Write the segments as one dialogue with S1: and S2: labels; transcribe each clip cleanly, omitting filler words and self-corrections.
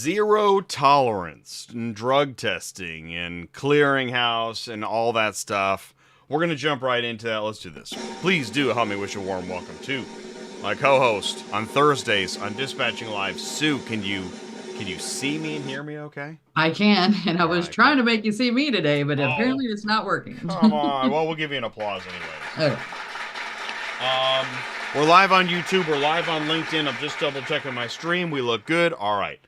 S1: zero tolerance and drug testing and clearinghouse and all that stuff. We're going to jump right into that. Let's do this. Please do help me wish a warm welcome to my co-host on Thursdays on Dispatching Live. Sue, can you see me and hear me okay?
S2: I can, and I was
S1: right,
S2: trying to make you see me today, but apparently it's not working.
S1: Come on. Well, we'll give you an applause anyway.
S2: Okay.
S1: We're live on YouTube. We're live on LinkedIn. I'm just double checking my stream. We look good. All right.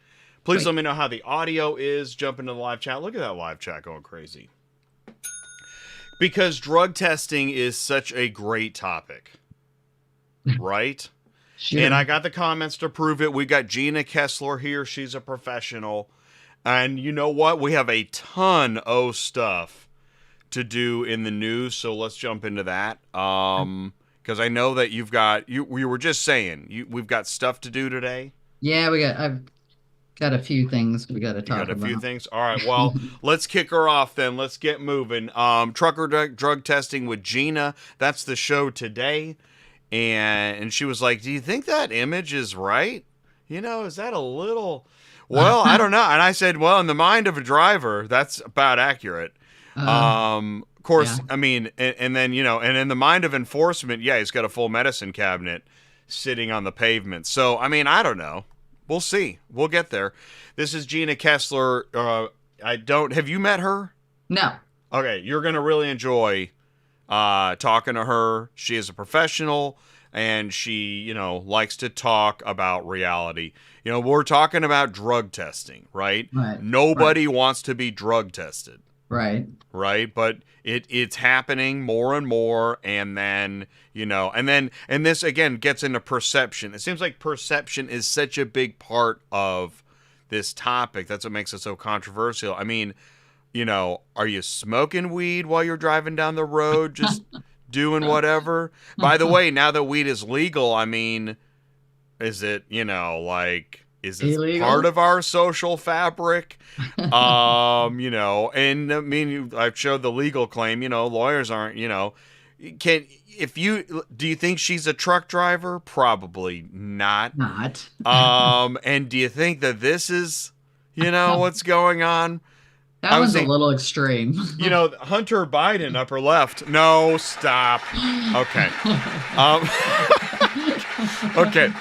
S1: Please let me know how the audio is. Jump into the live chat. Look at that live chat going crazy. Because drug testing is such a great topic. Right?
S2: Sure.
S1: And I got the comments to prove it. We got Gina Kesler here. She's a professional. And you know what? We have a ton of stuff to do in the news. So let's jump into that. Because I know that we were just saying, we've got stuff to do today.
S2: Yeah, I've got a few things we got to talk about.
S1: A few things? All right, well, let's kick her off then. Let's get moving. Trucker drug testing with Gina. That's the show today. And she was like, do you think that image is right? You know, is that a little... Well, I don't know. And I said, well, in the mind of a driver, that's about accurate. Of course, yeah. I mean, and then, you know, and in the mind of enforcement, yeah, he's got a full medicine cabinet sitting on the pavement. So, I mean, I don't know. We'll see. We'll get there. This is Gina Kesler. Have you met her?
S2: No.
S1: Okay, you're going to really enjoy talking to her. She is a professional, and she, you know, likes to talk about reality. You know, we're talking about drug testing, right?
S2: Right.
S1: Nobody wants to be drug tested.
S2: Right.
S1: Right. But it's happening more and more. And then, you know, and this again gets into perception. It seems like perception is such a big part of this topic. That's what makes it so controversial. I mean, you know, are you smoking weed while you're driving down the road, just doing whatever? By the way, now that weed is legal, I mean, is it, you know, like, is this illegal? Part of our social fabric? You know, and I mean, I've showed the legal claim, you know, lawyers aren't, you know, do you think she's a truck driver? Probably not. And do you think that this is, you know, what's going on?
S2: That was a little extreme.
S1: You know, Hunter Biden, upper left. No, stop. Okay. Okay.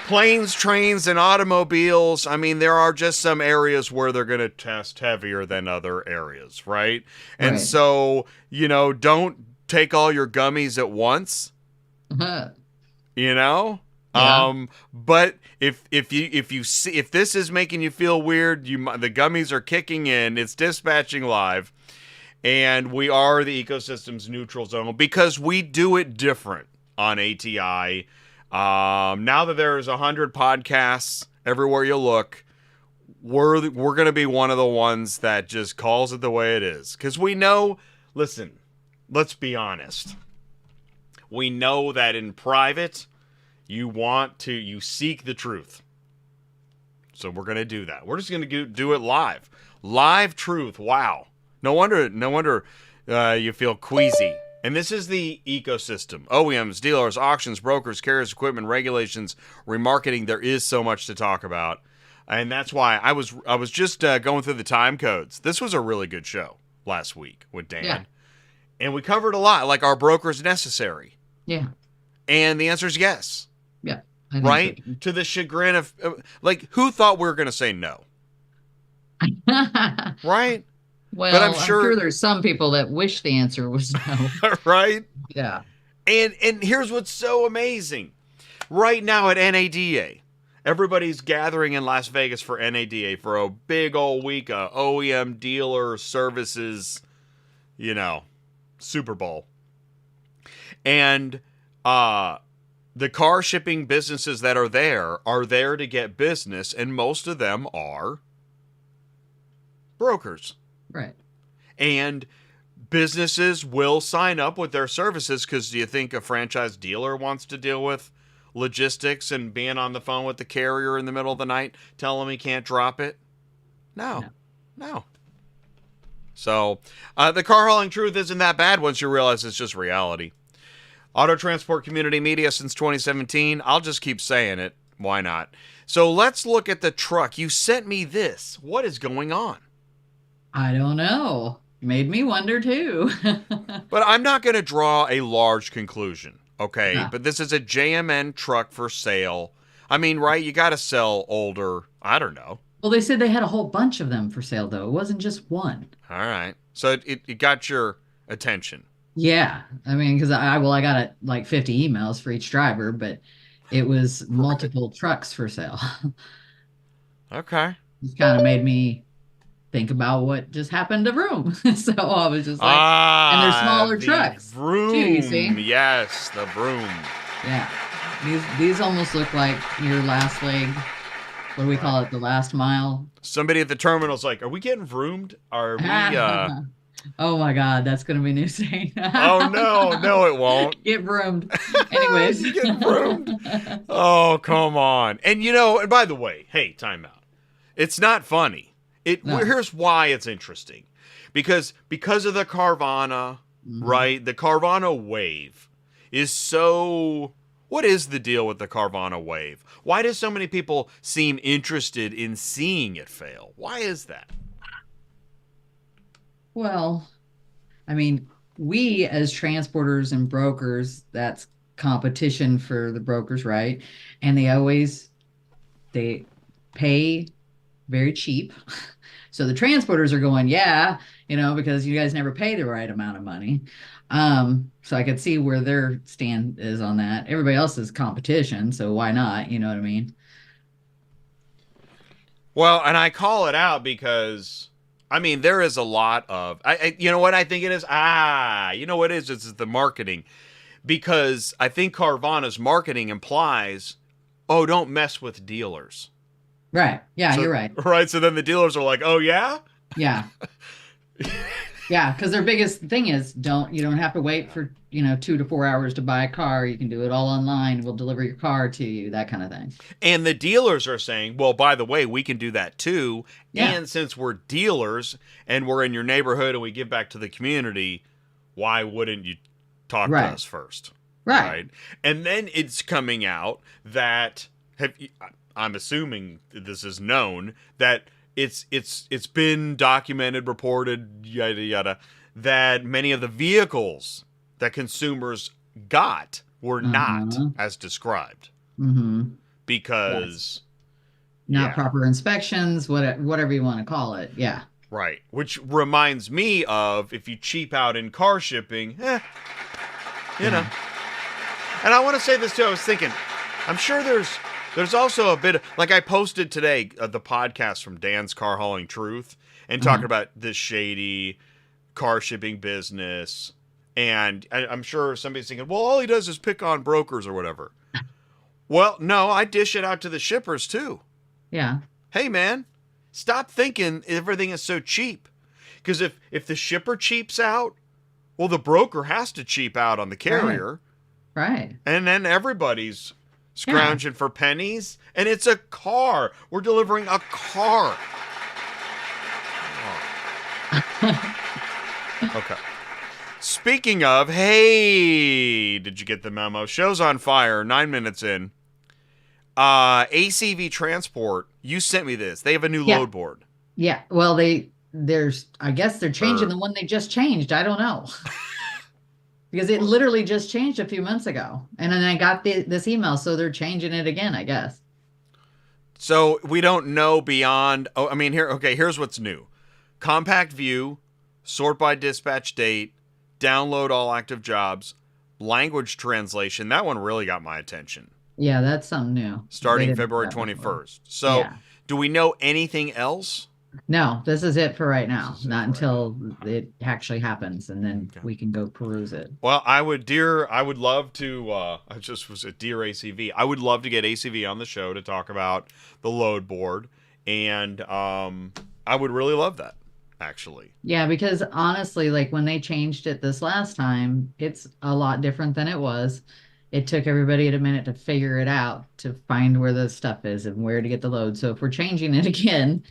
S1: Planes, trains, and automobiles. I mean, there are just some areas where they're going to test heavier than other areas, right? And so, you know, don't take all your gummies at once. You know? Yeah. But if this is making you feel weird, the gummies are kicking in. It's Dispatching Live, and we are the ecosystem's neutral zone because we do it different on ATI. Now that there's 100 podcasts everywhere you look, we're going to be one of the ones that just calls it the way it is. Because we know, listen, let's be honest. We know that in private, you seek the truth. So we're going to do that. We're just going to do it live. Live truth. Wow. No wonder you feel queasy. And this is the ecosystem. OEMs, dealers, auctions, brokers, carriers, equipment, regulations, remarketing. There is so much to talk about. And that's why I was just going through the time codes. This was a really good show last week with Dan. Yeah. And we covered a lot, like, are brokers necessary? Yeah. And the answer is yes.
S2: Yeah.
S1: Right? So. To the chagrin of, like, who thought we were going to say no? Right?
S2: Well, but I'm sure there's some people that wish the answer was no.
S1: Right?
S2: Yeah.
S1: And here's what's so amazing. Right now at NADA, everybody's gathering in Las Vegas for NADA for a big old week of OEM dealer services, you know, Super Bowl. And the car shipping businesses that are there to get business, and most of them are brokers.
S2: Right.
S1: And businesses will sign up with their services because do you think a franchise dealer wants to deal with logistics and being on the phone with the carrier in the middle of the night telling him he can't drop it? No. So the car hauling truth isn't that bad once you realize it's just reality. Auto Transport Community Media since 2017. I'll just keep saying it. Why not? So let's look at the truck. You sent me this. What is going on?
S2: I don't know. Made me wonder too.
S1: But I'm not going to draw a large conclusion, okay?
S2: No.
S1: But this is a JMN truck for sale. I mean, right? You got to sell older, I don't know.
S2: Well, they said they had a whole bunch of them for sale, though. It wasn't just one.
S1: All right. So it got your attention.
S2: Yeah. I mean, because I got like 50 emails for each driver, but it was multiple trucks for sale.
S1: Okay.
S2: It kind of made me think about what just happened to Vroom. So I was just like, and they're smaller
S1: the
S2: trucks
S1: Vroom.
S2: too, you see?
S1: Yes, the Vroom.
S2: Yeah. These almost look like your last leg. What do we call it? The last mile.
S1: Somebody at the terminal's like, "Are we getting vroomed? Are we?"
S2: Oh my God, that's gonna be new saying.
S1: Oh no, it won't.
S2: Get vroomed. Anyways,
S1: You get vroomed. Oh, come on. And and by the way, hey, time out. It's not funny.
S2: No.
S1: Here's why it's interesting. Because of the Carvana, right? The Carvana wave is so. What is the deal with the Carvana wave? Why do so many people seem interested in seeing it fail? Why is that?
S2: Well, I mean, we as transporters and brokers, that's competition for the brokers, right? And they pay very cheap. So the transporters are going, yeah, because you guys never pay the right amount of money. So I could see where their stand is on that. Everybody else is competition, so why not? You know what I mean?
S1: Well, and I call it out because I mean there is a lot of you know what I think it is? You know what it is? It's the marketing. Because I think Carvana's marketing implies, oh, don't mess with dealers.
S2: Right. Yeah,
S1: So-
S2: you're right.
S1: Right. So then the dealers are like, oh yeah?
S2: Yeah. Yeah, because their biggest thing is you don't have to wait for 2 to 4 hours to buy a car. You can do it all online. We'll deliver your car to you, that kind of thing.
S1: And the dealers are saying, well, by the way, we can do that too.
S2: Yeah.
S1: And since we're dealers and we're in your neighborhood and we give back to the community, why wouldn't you talk to us first?
S2: Right.
S1: And then it's coming out that I'm assuming this is known that it's been documented, reported, yada yada, that many of the vehicles that consumers got were not as described.
S2: Mm-hmm.
S1: Because
S2: not proper inspections, whatever you want to call it. Yeah.
S1: Right. Which reminds me of if you cheap out in car shipping, you know. And I want to say this too. I was thinking, I'm sure there's also a bit of, like I posted today the podcast from Dan's Car Hauling Truth and talking about this shady car shipping business. And I'm sure somebody's thinking, well, all he does is pick on brokers or whatever. Well, no, I dish it out to the shippers too.
S2: Yeah.
S1: Hey, man, stop thinking everything is so cheap. Because if the shipper cheaps out, well, the broker has to cheap out on the carrier.
S2: Right.
S1: And then everybody's scrounging for pennies. And it's a car. We're delivering a car. Oh. Okay. Speaking of, hey, did you get the memo? Show's on fire, 9 minutes in. ACV Transport, you sent me this. They have a new load board.
S2: Yeah. Well, I guess they're changing the one they just changed. I don't know. Because it literally just changed a few months ago. And then I got this email, so they're changing it again, I guess.
S1: So we don't know beyond, here's what's new. Compact view, sort by dispatch date, download all active jobs, language translation. That one really got my attention.
S2: Yeah, that's something new.
S1: Starting February 21st. So do we know anything else?
S2: No, this is it for right now. Not until it actually happens, and then we can go peruse it.
S1: Well, I would love to, I just was at Dear ACV. I would love to get ACV on the show to talk about the load board. And I would really love that, actually.
S2: Yeah, because honestly, like when they changed it this last time, it's a lot different than it was. It took everybody a minute to figure it out, to find where the stuff is and where to get the load. So if we're changing it again,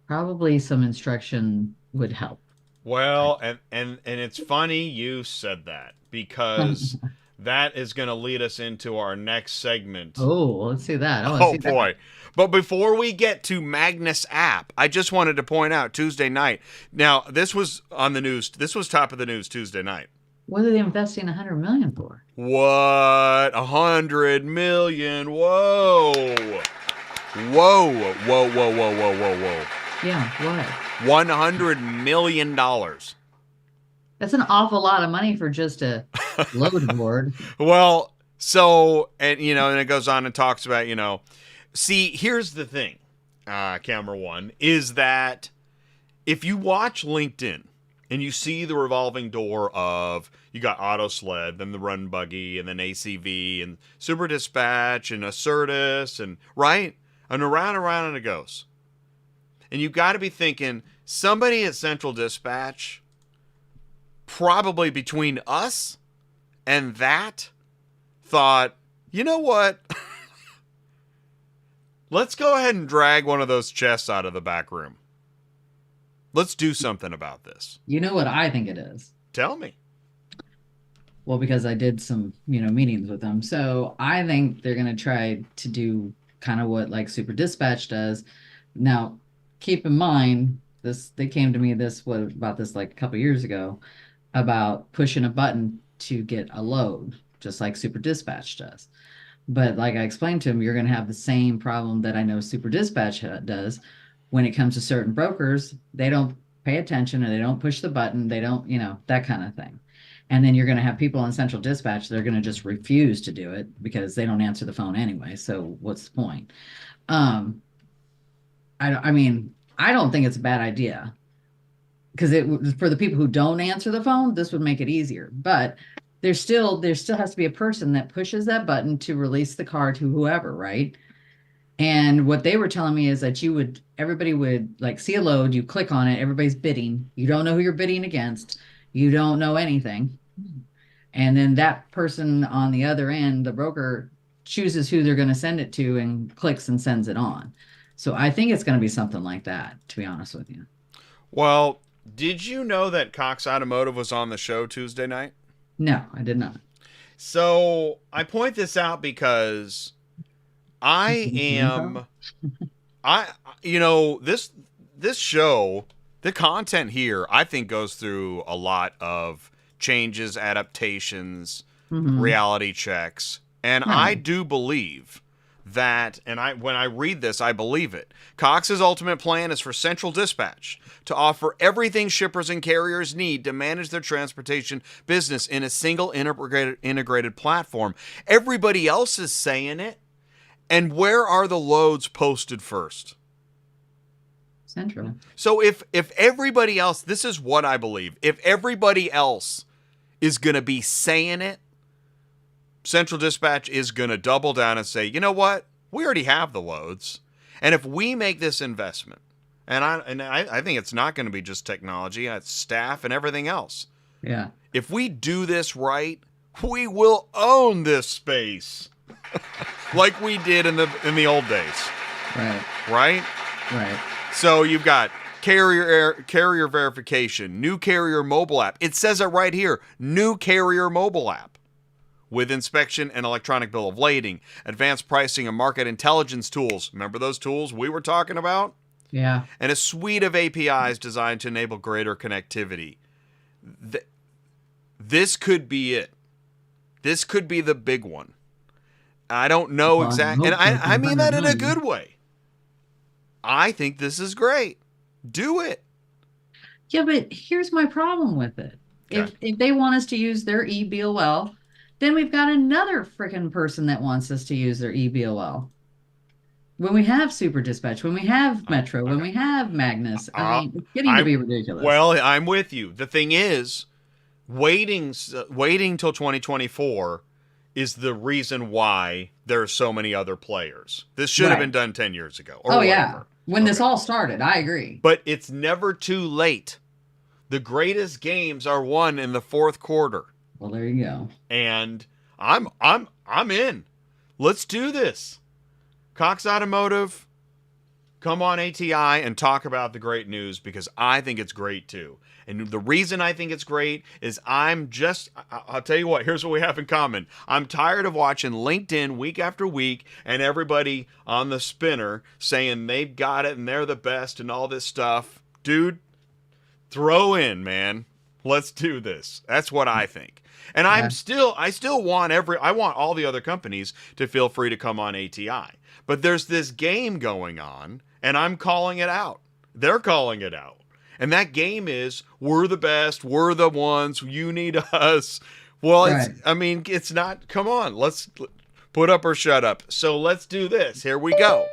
S2: probably some instruction would help.
S1: Well, and it's funny you said that, because that is going to lead us into our next segment.
S2: Oh, let's see that.
S1: Oh boy. But before we get to Magnus App, I just wanted to point out Tuesday night. Now, this was on the news. This was top of the news Tuesday night.
S2: What are they investing $100 million for?
S1: What? $100 million? Whoa! Whoa! Whoa! Whoa! Whoa! Whoa! Whoa! Whoa!
S2: Yeah, what?
S1: $100 million.
S2: That's an awful lot of money for just a load board.
S1: Well, so, and it goes on and talks about, see, here's the thing, camera one, is that if you watch LinkedIn and you see the revolving door of, you got Auto Sled, then the Run Buggy, and then ACV, and Super Dispatch, and Assertus, and right? And around it goes. And you've got to be thinking, somebody at Central Dispatch, probably between us and that, thought, you know what? Let's go ahead and drag one of those chests out of the back room. Let's do something about this.
S2: You know what I think it is?
S1: Tell me.
S2: Well, because I did some, meetings with them. So I think they're going to try to do kind of what like Super Dispatch does. Now, keep in mind, they came to me about this like a couple years ago about pushing a button to get a load, just like Super Dispatch does. But like I explained to them, you're going to have the same problem that I know Super Dispatch does. When it comes to certain brokers, they don't pay attention, or they don't push the button. They don't, that kind of thing. And then you're going to have people in Central Dispatch, they're going to just refuse to do it because they don't answer the phone anyway. So what's the point? I don't think it's a bad idea, because for the people who don't answer the phone, this would make it easier. But there still has to be a person that pushes that button to release the car to whoever, right? And what they were telling me is that everybody would like see a load, you click on it, everybody's bidding. You don't know who you're bidding against. You don't know anything. And then that person on the other end, the broker, chooses who they're going to send it to and clicks and sends it on. So I think it's going to be something like that, to be honest with you.
S1: Well, did you know that Cox Automotive was on the show Tuesday night?
S2: No, I did not.
S1: So I point this out because this show, the content here, I think goes through a lot of changes, adaptations, reality checks. And I do believe that, and when I read this, I believe it. Cox's ultimate plan is for Central Dispatch to offer everything shippers and carriers need to manage their transportation business in a single integrated platform. Everybody else is saying it. And where are the loads posted first?
S2: Central.
S1: So if everybody else, this is what I believe, if everybody else is going to be saying it, Central Dispatch is going to double down and say, you know what? We already have the loads. And if we make this investment, and I think it's not going to be just technology, it's staff and everything else.
S2: Yeah.
S1: If we do this right, we will own this space. Like we did in the old days.
S2: Right.
S1: Right?
S2: Right.
S1: So you've got carrier verification, new carrier mobile app. It says it right here, new carrier mobile app with inspection and electronic bill of lading, advanced pricing and market intelligence tools. Remember those tools we were talking about?
S2: Yeah.
S1: And a suite of APIs designed to enable greater connectivity. This could be it. This could be the big one. I don't know exactly, and I mean that in a good way. I think this is great. Do it.
S2: Yeah, but here's my problem with it. Okay. If they want us to use their eBOL, then we've got another freaking person that wants us to use their eBOL. When we have Super Dispatch, when we have Metro, when we have Magnus, it's getting to be ridiculous.
S1: Well, I'm with you. The thing is, waiting till 2024 is the reason why there are so many other players. This should have been done 10 years ago. Or whatever.
S2: Yeah. When this all started, I agree.
S1: But it's never too late. The greatest games are won in the fourth quarter.
S2: Well, there you go.
S1: And I'm in. Let's do this. Cox Automotive, come on ATI and talk about the great news, because I think it's great too. And the reason I think it's great is I'll tell you what, here's what we have in common. I'm tired of watching LinkedIn week after week and everybody on the spinner saying they've got it and they're the best and all this stuff. Dude, throw in, man. Let's do this. That's what I think. And I still want I want all the other companies to feel free to come on ATI. But there's this game going on, and I'm calling it out. They're calling it out. And that game is, we're the best, we're the ones, you need us. Well, it's not, come on, let's put up or shut up. So let's do this. Here we go.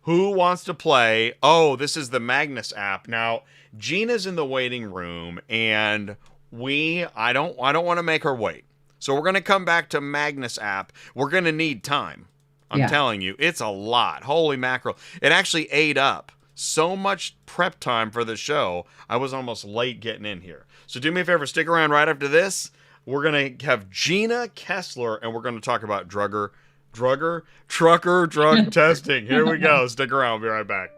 S1: Who wants to play? Oh, this is the Magnus app. Now, Gina's in the waiting room, and I don't want to make her wait. So we're going to come back to Magnus app. We're going to need time. I'm telling you, it's a lot. Holy mackerel. It actually ate up so much prep time for the show, I was almost late getting in here. So do me a favor, stick around right after this. We're going to have Gina Kesler, and we're going to talk about trucker drug testing. Here we go. Stick around. We'll be right back.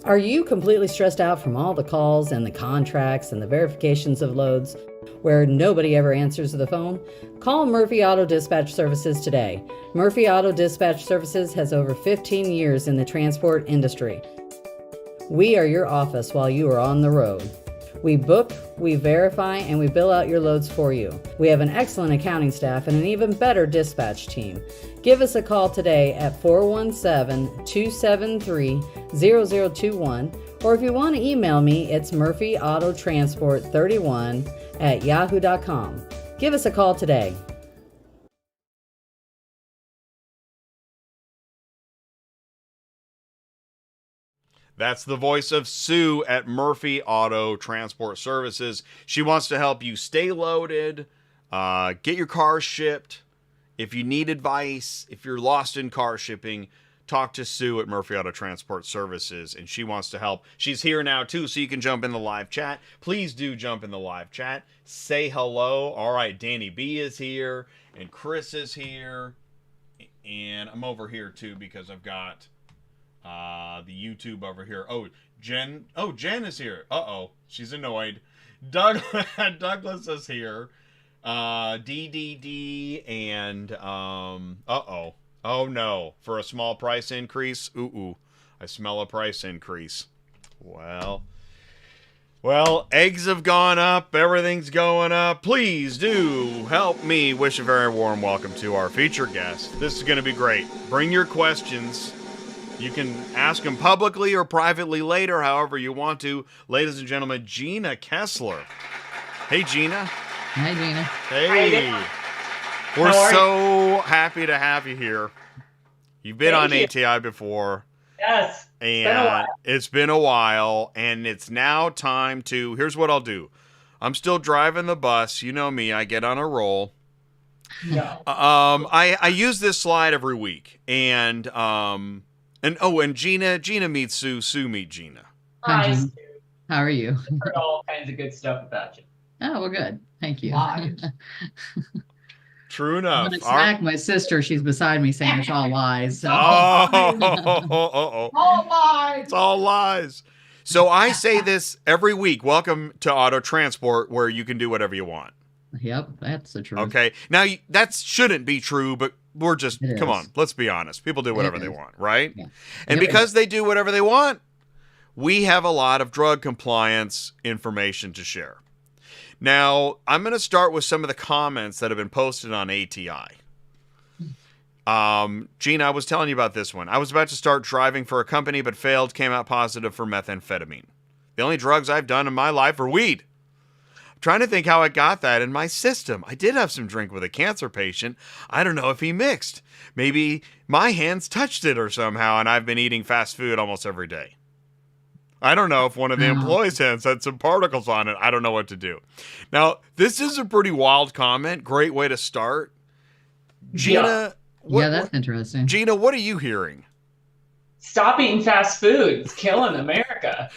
S3: Are you completely stressed out from all the calls and the contracts and the verifications of loads where nobody ever answers the phone? Call Murphy Auto Dispatch Services today. Murphy Auto Dispatch Services has over 15 years in the transport industry. We are your office while you are on the road. We book, we verify, and we bill out your loads for you. We have an excellent accounting staff and an even better dispatch team. Give us a call today at 417-273-0021, or if you want to email me, it's murphyautotransport31@yahoo.com. Give us a call today.
S1: That's the voice of Sue at Murphy Auto Transport Services. She wants to help you stay loaded, get your car shipped. If you need advice, if you're lost in car shipping, talk to Sue at Murphy Auto Transport Services, and she wants to help. She's here now, too, so you can jump in the live chat. Please do jump in the live chat. Say hello. All right, Danny B is here, and Chris is here, and I'm over here, too, because I've got the YouTube over here. Jen is here. She's annoyed. Douglas is here. DDD and oh no, for a small price increase. I smell a price increase. Well, eggs have gone up, everything's going up. Please do help me wish a very warm welcome to our featured guest. This is going to be great. Bring your questions. You can ask them publicly or privately later, however you want to. Ladies and gentlemen, Gina Kesler. Hey, Gina.
S2: Hi, Gina.
S1: Hey. We're so happy to have you here. You've been on ATI before.
S4: Yes.
S1: And it's been a while, and it's now time to... Here's what I'll do. I'm still driving the bus. You know me. I get on a roll.
S4: No.
S1: I use this slide every week, and Gina meets Sue. Sue meet Gina.
S2: Hi, Gina. How are you?
S4: I've heard all kinds of good stuff about you.
S2: Oh, well, good. Thank you.
S4: Lies.
S1: True enough.
S2: I'm gonna smack my sister. She's beside me saying it's all lies. So.
S4: All lies.
S1: It's all lies. So I say this every week. Welcome to Auto Transport, where you can do whatever you want.
S2: Yep, that's the truth.
S1: Okay. Now, that shouldn't be true, but we're just, come on, let's be honest. People do whatever they want, right?
S2: Yeah.
S1: And because they do whatever they want, we have a lot of drug compliance information to share. Now, I'm going to start with some of the comments that have been posted on ATI. Gina, I was telling you about this one. I was about to start driving for a company, but failed, came out positive for methamphetamine. The only drugs I've done in my life are weed. I'm trying to think how I got that in my system. I did have some drink with a cancer patient. I don't know if he mixed. Maybe my hands touched it or somehow, and I've been eating fast food almost every day. I don't know if one of the employees' hands had some particles on it. I don't know what to do. Now, this is a pretty wild comment. Great way to start. Gina.
S2: That's interesting.
S1: Gina, what are you hearing?
S4: Stop eating fast food. It's killing America.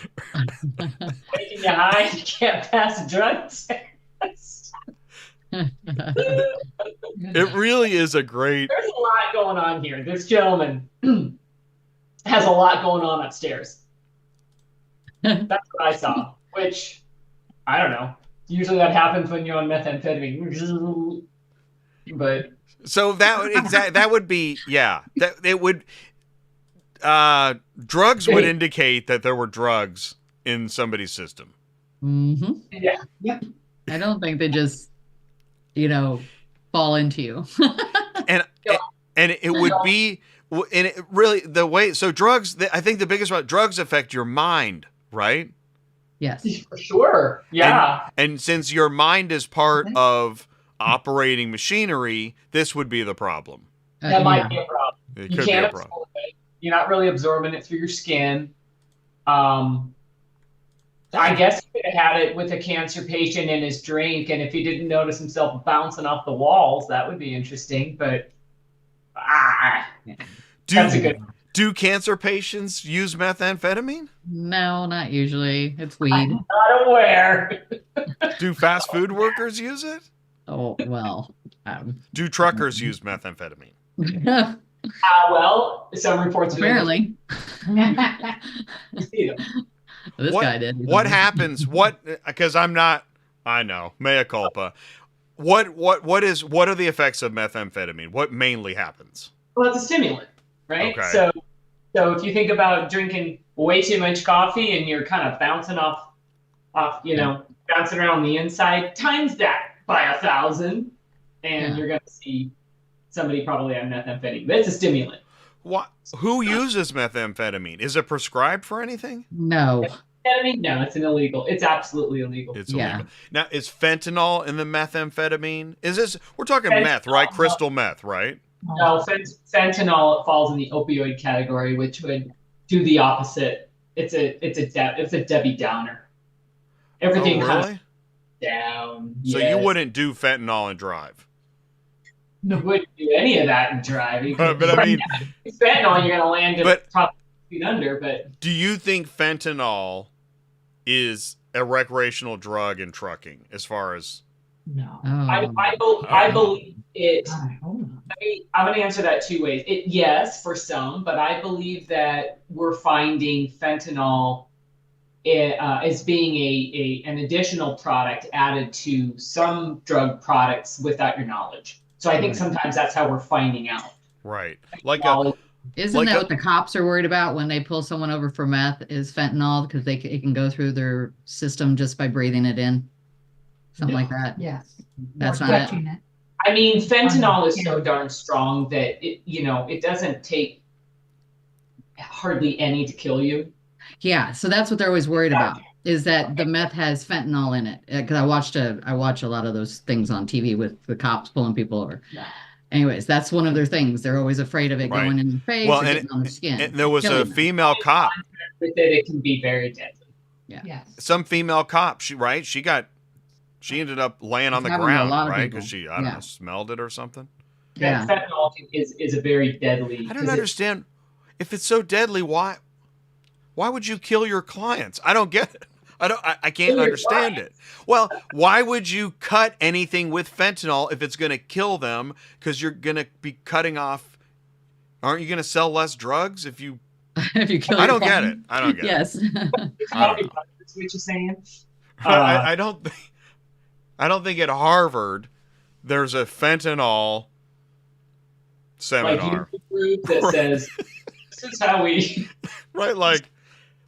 S4: Making you high, you can't pass a drug test.
S1: It really is a great...
S4: There's a lot going on here. This gentleman has a lot going on upstairs. That's what I saw, which I don't know. Usually that happens when you're on methamphetamine. But
S1: so that would be that it would drugs would indicate that there were drugs in somebody's system.
S2: Mm-hmm.
S4: Yeah.
S2: I don't think they just, fall into you.
S1: and it would be, and it really the way. So drugs, I think the biggest one, drugs affect your mind, right?
S2: Yes.
S4: For sure. Yeah.
S1: And since your mind is part of operating machinery, this would be the problem.
S4: That might be a problem.
S1: It
S4: You
S1: could be
S4: can't
S1: a problem.
S4: absorb it. You're not really absorbing it through your skin. I guess he could have had it with a cancer patient in his drink, and if he didn't notice himself bouncing off the walls, that would be interesting. But that's a good one.
S1: Do cancer patients use methamphetamine?
S2: No, not usually. It's weed.
S4: I'm not aware.
S1: Do fast food workers use it?
S2: Oh, well.
S1: Do truckers use methamphetamine?
S4: Well, some reports
S2: Apparently.
S4: do.
S2: This guy did.
S1: What happens? Because I'm not. I know. Mea culpa. What are the effects of methamphetamine? What mainly happens?
S4: Well, it's a stimulant, right?
S1: Okay.
S4: So if you think about drinking way too much coffee and you're kind of bouncing off, bouncing around the inside, times that by 1,000, and you're going to see somebody probably on methamphetamine. But it's a stimulant.
S1: What? Who uses methamphetamine? Is it prescribed for anything?
S2: No.
S4: Methamphetamine? No, it's illegal. It's absolutely illegal.
S1: It's illegal. Now, is fentanyl in the methamphetamine? We're talking
S4: Fentanyl,
S1: meth, right? Crystal meth, right?
S4: No, fentanyl falls in the opioid category, which would do the opposite. It's a Debbie Downer. Everything comes down.
S1: So you wouldn't do fentanyl and drive?
S4: No, wouldn't do any of that and drive.
S1: But I mean,
S4: fentanyl, you're going to land at probably feet under. But
S1: do you think fentanyl is a recreational drug in trucking? As far as
S4: no,
S2: Oh.
S4: I believe it. I'm going to answer that two ways. Yes, for some, but I believe that we're finding fentanyl as being an additional product added to some drug products without your knowledge. So I think sometimes that's how we're finding out.
S1: Right.
S2: Isn't that what the cops are worried about when they pull someone over for meth is fentanyl because it can go through their system just by breathing it in? Something like that.
S5: Yes.
S2: That's not it.
S4: I mean, fentanyl is so darn strong that it doesn't take hardly any to kill you.
S2: Yeah, so that's what they're always worried about, is that the meth has fentanyl in it. Because I watch a lot of those things on TV with the cops pulling people over. Yeah. Anyways, that's one of their things. They're always afraid of it going in the face or getting on the skin.
S1: And there was a female cop.
S4: With it can be very deadly.
S2: Yeah.
S5: Yes.
S1: Some female cop, she ended up laying on the ground, right? Because she, I don't know, smelled it or something.
S2: Yeah.
S4: Fentanyl is a very deadly.
S1: I don't understand. If it's so deadly, why would you kill your clients? I don't get it. I can't understand it. Well, why would you cut anything with fentanyl if it's going to kill them? Because you're going to be cutting off. Aren't you going to sell less drugs if you?
S2: If you kill.
S1: I don't get it. I don't get
S2: yes.
S1: it.
S4: That's what you're saying.
S1: I don't think at Harvard there's a fentanyl seminar.
S4: Like group that says this is how we.
S1: Right, like.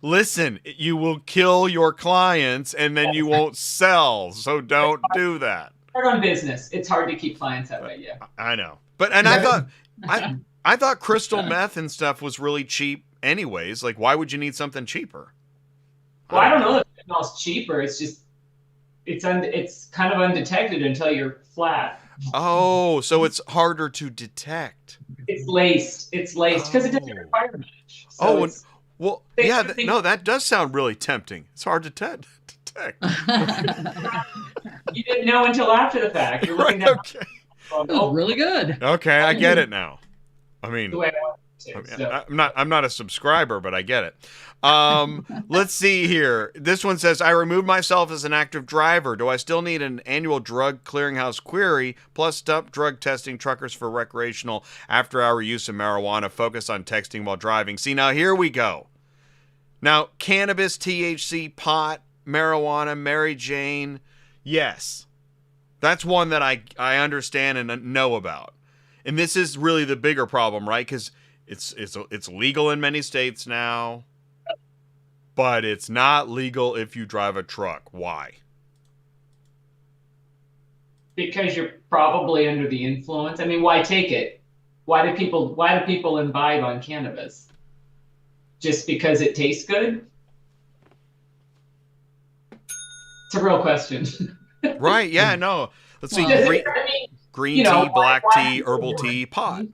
S1: Listen, you will kill your clients and then you won't sell. So don't do that.
S4: Hard on business. It's hard to keep clients that way, yeah.
S1: I know. I thought crystal meth and stuff was really cheap anyways. Like, why would you need something cheaper?
S4: Well, I don't know if fentanyl's cheaper. It's just it's kind of undetected until you're flat.
S1: Oh, so it's harder to detect.
S4: It's laced because it doesn't require much. So
S1: well, yeah, that does sound really tempting. It's hard to detect.
S4: You didn't know until after the fact. You're looking
S1: okay.
S2: Oh, really good.
S1: Okay, I get it now. I mean,
S4: the way I want too. So.
S1: I'm not a subscriber, but I get it. Let's see here. This one says, I removed myself as an active driver. Do I still need an annual drug clearinghouse query plus stop drug testing truckers for recreational after-hour use of marijuana? Focus on texting while driving. See, now here we go. Now, cannabis, THC, pot, marijuana, Mary Jane, yes. That's one that I understand and know about. And this is really the bigger problem, right? Because it's legal in many states now, but it's not legal if you drive a truck. Why?
S4: Because you're probably under the influence. I mean, why take it? Why do people imbibe on cannabis? Just because it tastes good? It's a real question.
S1: Right, yeah, no. Let's see. Green tea, black tea, herbal tea, pot.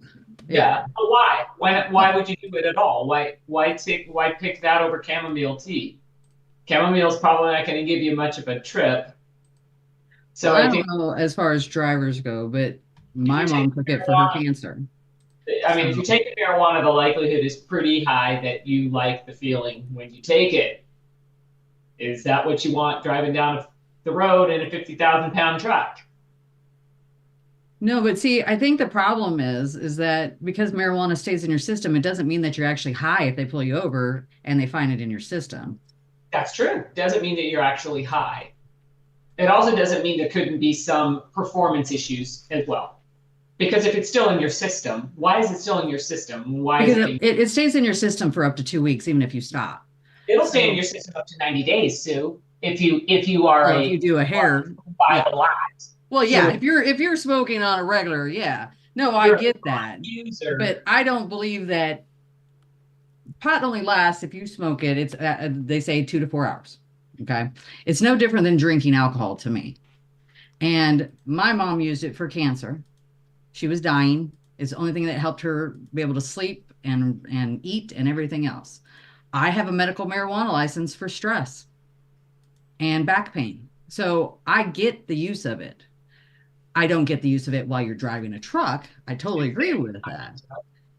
S4: Yeah. But why? Why would you do it at all? Why pick that over chamomile tea? Chamomile's probably not going to give you much of a trip. So
S2: I don't know as far as drivers go, but my mom took it for her cancer.
S4: I mean, if you take the marijuana, the likelihood is pretty high that you like the feeling when you take it. Is that what you want driving down the road in a 50,000-pound truck?
S2: No, but see, I think the problem is that because marijuana stays in your system, it doesn't mean that you're actually high if they pull you over and they find it in your system.
S4: That's true. Doesn't mean that you're actually high. It also doesn't mean there couldn't be some performance issues as well. Because if it's still in your system, why is it still in your system?
S2: It stays in your system for up to 2 weeks, even if you stop.
S4: It'll stay in your system up to 90 days, Sue. If you
S2: do a hair
S4: by a lot.
S2: Well, yeah, if you're smoking on a regular, yeah. No, I get that. User. But I don't believe that pot only lasts if you smoke it. It's they say 2 to 4 hours. Okay. It's no different than drinking alcohol to me. And my mom used it for cancer. She was dying. It's the only thing that helped her be able to sleep and eat and everything else. I have a medical marijuana license for stress and back pain. So I get the use of it. I don't get the use of it while you're driving a truck. I totally agree with that.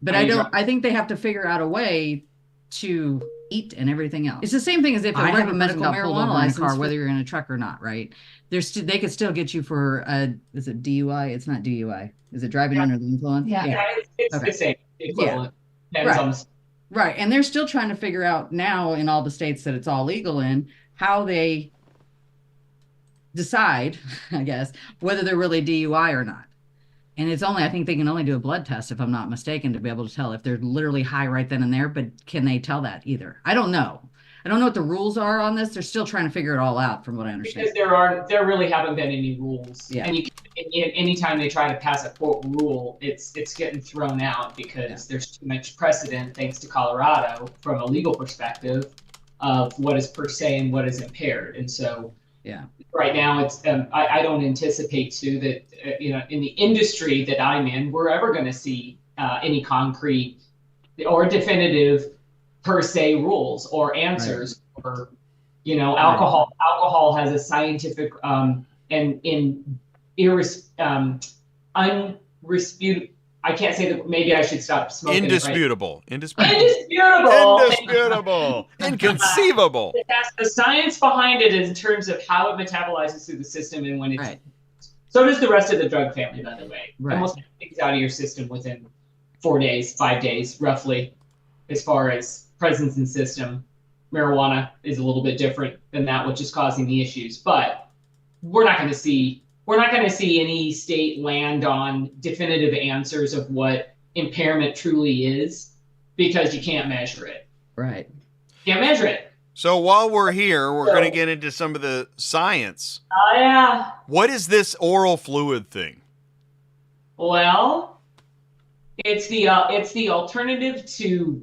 S2: But I think they have to figure out a way to eat and everything else. It's the same thing as if I have a medical marijuana license car, whether you're in a truck or not, right? They could still get you for is it DUI? It's not DUI. Is it driving under the influence?
S4: Yeah. It's the same equivalent.
S2: Yeah. Right. And they're still trying to figure out now in all the states that it's all legal in how they decide, I guess, whether they're really DUI or not. And it's only, I think they can only do a blood test, if I'm not mistaken, to be able to tell if they're literally high right then and there. But can they tell that either? I don't know. I don't know what the rules are on this. They're still trying to figure it all out, from what I understand.
S4: Because there really haven't been any rules.
S2: Yeah.
S4: And anytime they try to pass a quote rule, it's getting thrown out because there's too much precedent, thanks to Colorado, from a legal perspective, of what is per se and what is impaired. And so right now it's I don't anticipate too that in the industry that I'm in, we're ever going to see any concrete or definitive per se rules or answers. Or alcohol has a scientific unrefuted. I can't say that. Maybe I should stop smoking.
S1: Indisputable.
S4: Indisputable.
S1: Inconceivable.
S4: The science behind it in terms of how it metabolizes through the system and when it's. So does the rest of the drug family, by the way. Almost everything's out of your system within 4 days, 5 days, roughly, as far as presence in system. Marijuana is a little bit different than that, which is causing the issues. But we're not going to see any state land on definitive answers of what impairment truly is, because you can't measure it.
S2: Right.
S4: Can't measure it.
S1: So while we're here, we're going to get into some of the science.
S4: Oh, yeah.
S1: What is this oral fluid thing?
S4: Well, it's the alternative to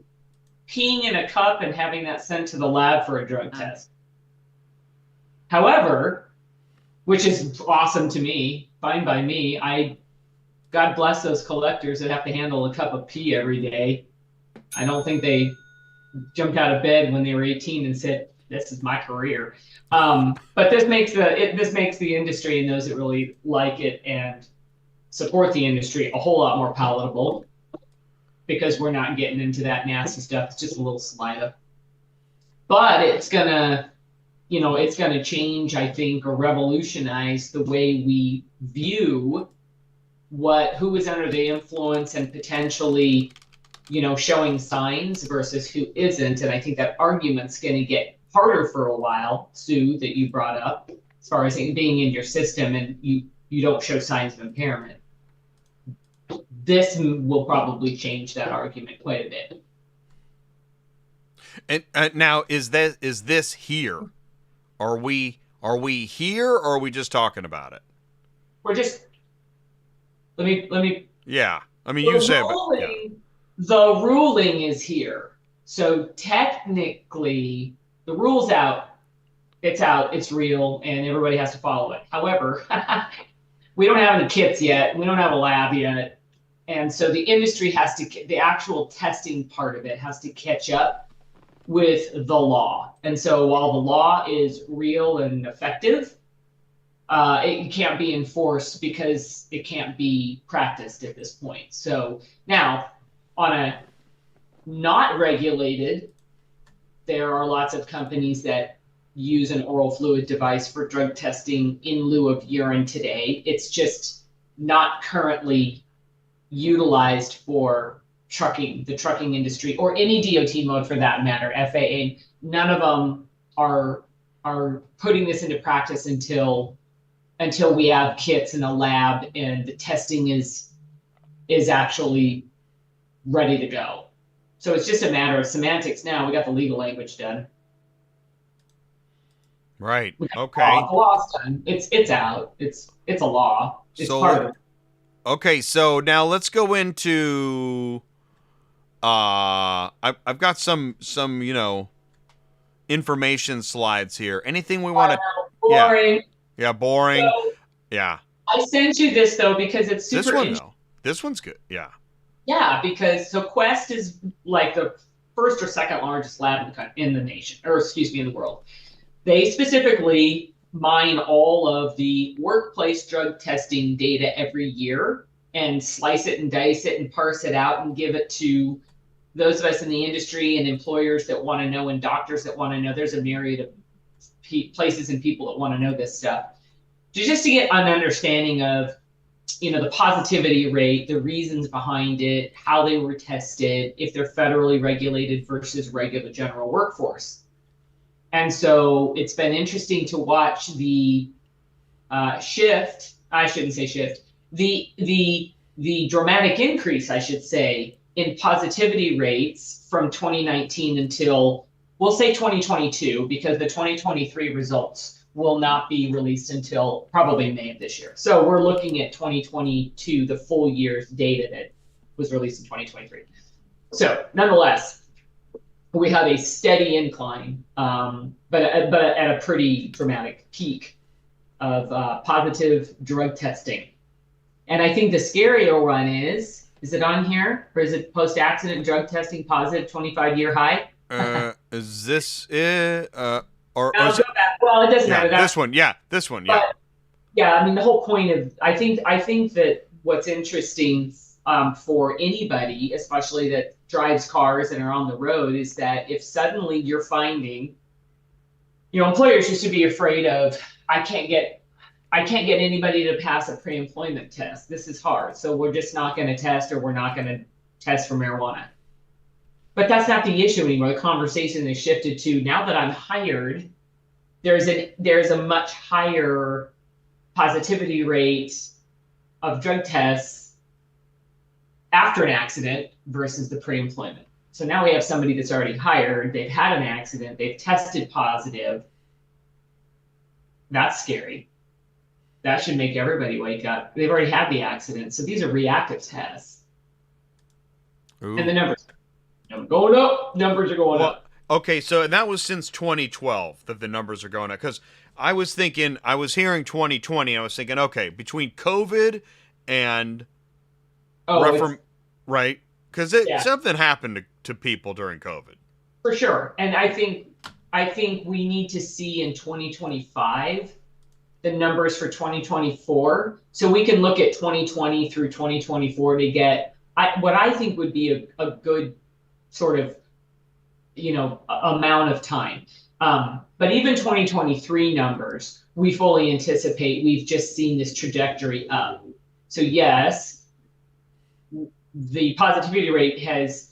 S4: peeing in a cup and having that sent to the lab for a drug test. However, which is awesome to me, fine by me. God bless those collectors that have to handle a cup of pee every day. I don't think they jumped out of bed when they were 18 and said, "This is my career." But this makes the industry and those that really like it and support the industry a whole lot more palatable. because we're not getting into that nasty stuff. It's just a little saliva. But it's gonna, it's gonna change, I think, or revolutionize the way we view who is under the influence and potentially, showing signs versus who isn't. And I think that argument's going to get harder for a while, Sue, that you brought up, as far as being in your system and you don't show signs of impairment. This will probably change that argument quite a bit.
S1: And now, is this here? Are we here, or are we just talking about it?
S4: We're just. Let me.
S1: Yeah, I mean, you said. Yeah.
S4: The ruling is here, so technically, the rule's out. It's out. It's real, and everybody has to follow it. However, we don't have any kits yet. We don't have a lab yet, and so the industry the actual testing part of it has to catch up with the law. And so while the law is real and effective, it can't be enforced because it can't be practiced at this point. So now, on a not regulated, there are lots of companies that use an oral fluid device for drug testing in lieu of urine today. It's just not currently utilized for the trucking industry, or any DOT mode for that matter, FAA. None of them are putting this into practice until we have kits in a lab and the testing is actually ready to go. So it's just a matter of semantics now. We got the legal language done.
S1: Right. Okay.
S4: The law's done. It's out. It's a law. It's part of it.
S1: Okay, so now let's go into I've got some information slides here. Anything we want to
S4: boring.
S1: Yeah, boring.
S4: So,
S1: yeah.
S4: I sent you this though because it's super interesting.
S1: This one's good. Yeah.
S4: Yeah, because Quest is like the first or second largest lab in the nation, or excuse me, in the world. They specifically mine all of the workplace drug testing data every year and slice it and dice it and parse it out and give it to those of us in the industry and employers that want to know and doctors that want to know. There's a myriad of places and people that want to know this stuff. Just to get an understanding of, the positivity rate, the reasons behind it, how they were tested, if they're federally regulated versus regular general workforce. And so it's been interesting to watch the shift. I shouldn't say shift. The dramatic increase, I should say, in positivity rates from 2019 until, we'll say 2022, because the 2023 results will not be released until probably May of this year. So we're looking at 2022, the full year's data that was released in 2023. So nonetheless, we have a steady incline, but at a pretty dramatic peak of positive drug testing. And I think the scarier one is it on here? Or is it post-accident drug testing positive 25-year high?
S1: Is this it? Or
S4: no, go back. Well, it doesn't matter.
S1: This one, yeah. But,
S4: yeah, I mean, the whole point of, I think that what's interesting for anybody, especially that drives cars and are on the road, is that if suddenly you're finding, employers used to be afraid of, I can't get anybody to pass a pre-employment test. This is hard. So we're just not going to test, or we're not going to test for marijuana. But that's not the issue anymore. The conversation has shifted to, now that I'm hired, there's a much higher positivity rate of drug tests after an accident versus the pre-employment. So now we have somebody that's already hired, they've had an accident, they've tested positive. That's scary. That should make everybody wake up. They've already had the accident, so these are reactive tests.
S1: Ooh.
S4: And the numbers are going up. Numbers are going up.
S1: Okay, so that was since 2012 that the numbers are going up. Because I was hearing 2020, I was thinking, okay, between COVID and right? Because something happened to people during COVID.
S4: For sure. And I think we need to see in 2025 the numbers for 2024. So we can look at 2020 through 2024 to get what I think would be a good sort of, amount of time. But even 2023 numbers, we fully anticipate we've just seen this trajectory up. So yes, the positivity rate has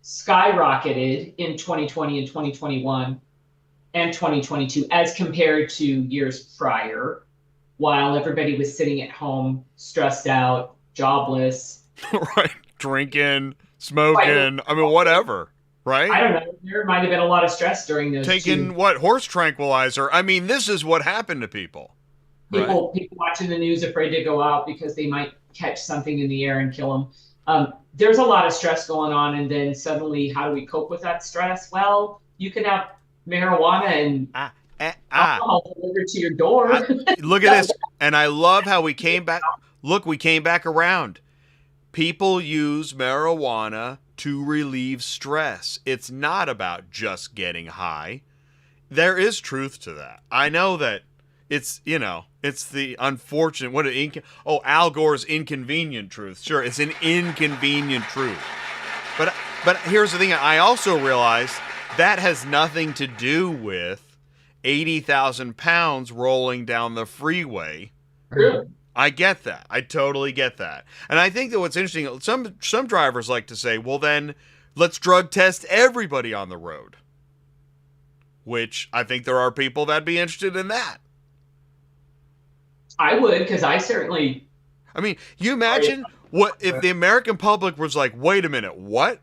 S4: skyrocketed in 2020 and 2021 and 2022 as compared to years prior, while everybody was sitting at home, stressed out, jobless.
S1: Right. Drinking, smoking, I mean, whatever. Right?
S4: I don't know. There might have been a lot of stress during those.
S1: Taking what? Horse tranquilizer. I mean, this is what happened to people.
S4: People watching the news afraid to go out because they might catch something in the air and kill them. There's a lot of stress going on, and then suddenly, how do we cope with that stress? Well, you can have marijuana and alcohol delivered to your door.
S1: Look at this. And I love how we came back. Look, we came back around. People use marijuana to relieve stress. It's not about just getting high. There is truth to that. I know that it's, it's the unfortunate, Al Gore's inconvenient truth. Sure, it's an inconvenient truth. But here's the thing. I also realize that has nothing to do with 80,000 pounds rolling down the freeway.
S4: Really?
S1: I get that. I totally get that. And I think that what's interesting, some drivers like to say, well, then let's drug test everybody on the road. Which I think there are people that'd be interested in that.
S4: I would, because I certainly...
S1: I mean, you imagine what if the American public was like, wait a minute, what?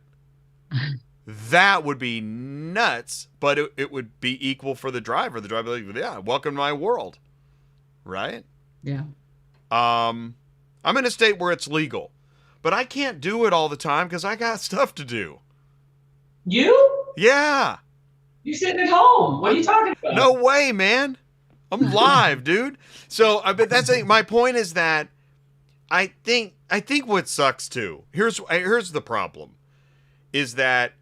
S1: That would be nuts, but it would be equal for the driver. The driver would be like, yeah, welcome to my world. Right?
S2: Yeah.
S1: I'm in a state where it's legal, but I can't do it all the time because I got stuff to do.
S4: You?
S1: Yeah.
S4: You sitting at home. What are you talking about?
S1: No way, man. I'm live, dude. So, but my point is that I think what sucks too. Here's the problem, is that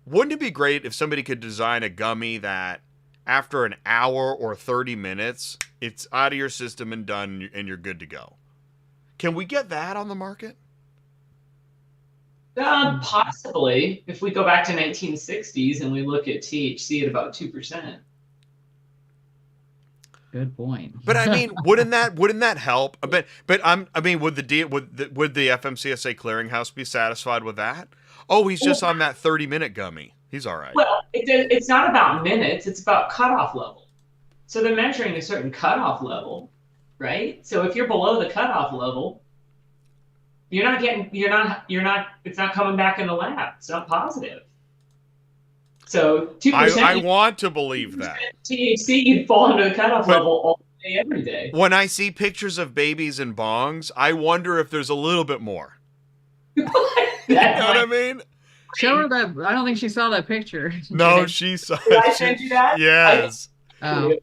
S1: wouldn't it be great if somebody could design a gummy that after an hour or 30 minutes, it's out of your system and done, and you're good to go. Can we get that on the market?
S4: Possibly. If we go back to 1960s and we look at THC at about 2%.
S2: Good point.
S1: But I mean, wouldn't that help? Would the FMCSA clearinghouse be satisfied with that? Oh, he's just on that 30-minute gummy. He's all right.
S4: Well, it's not about minutes. It's about cutoff level. So they're measuring a certain cutoff level, right? So if you're below the cutoff level, it's not coming back in the lab. It's not positive. So 2%.
S1: I want to believe that.
S4: THC, you'd fall into the cutoff level all day, every day.
S1: When I see pictures of babies and bongs, I wonder if there's a little bit more. You know what I mean?
S2: Show her that. I don't think she saw that picture.
S1: No, she saw it.
S4: Did I send you that?
S1: Yes.
S2: Oh.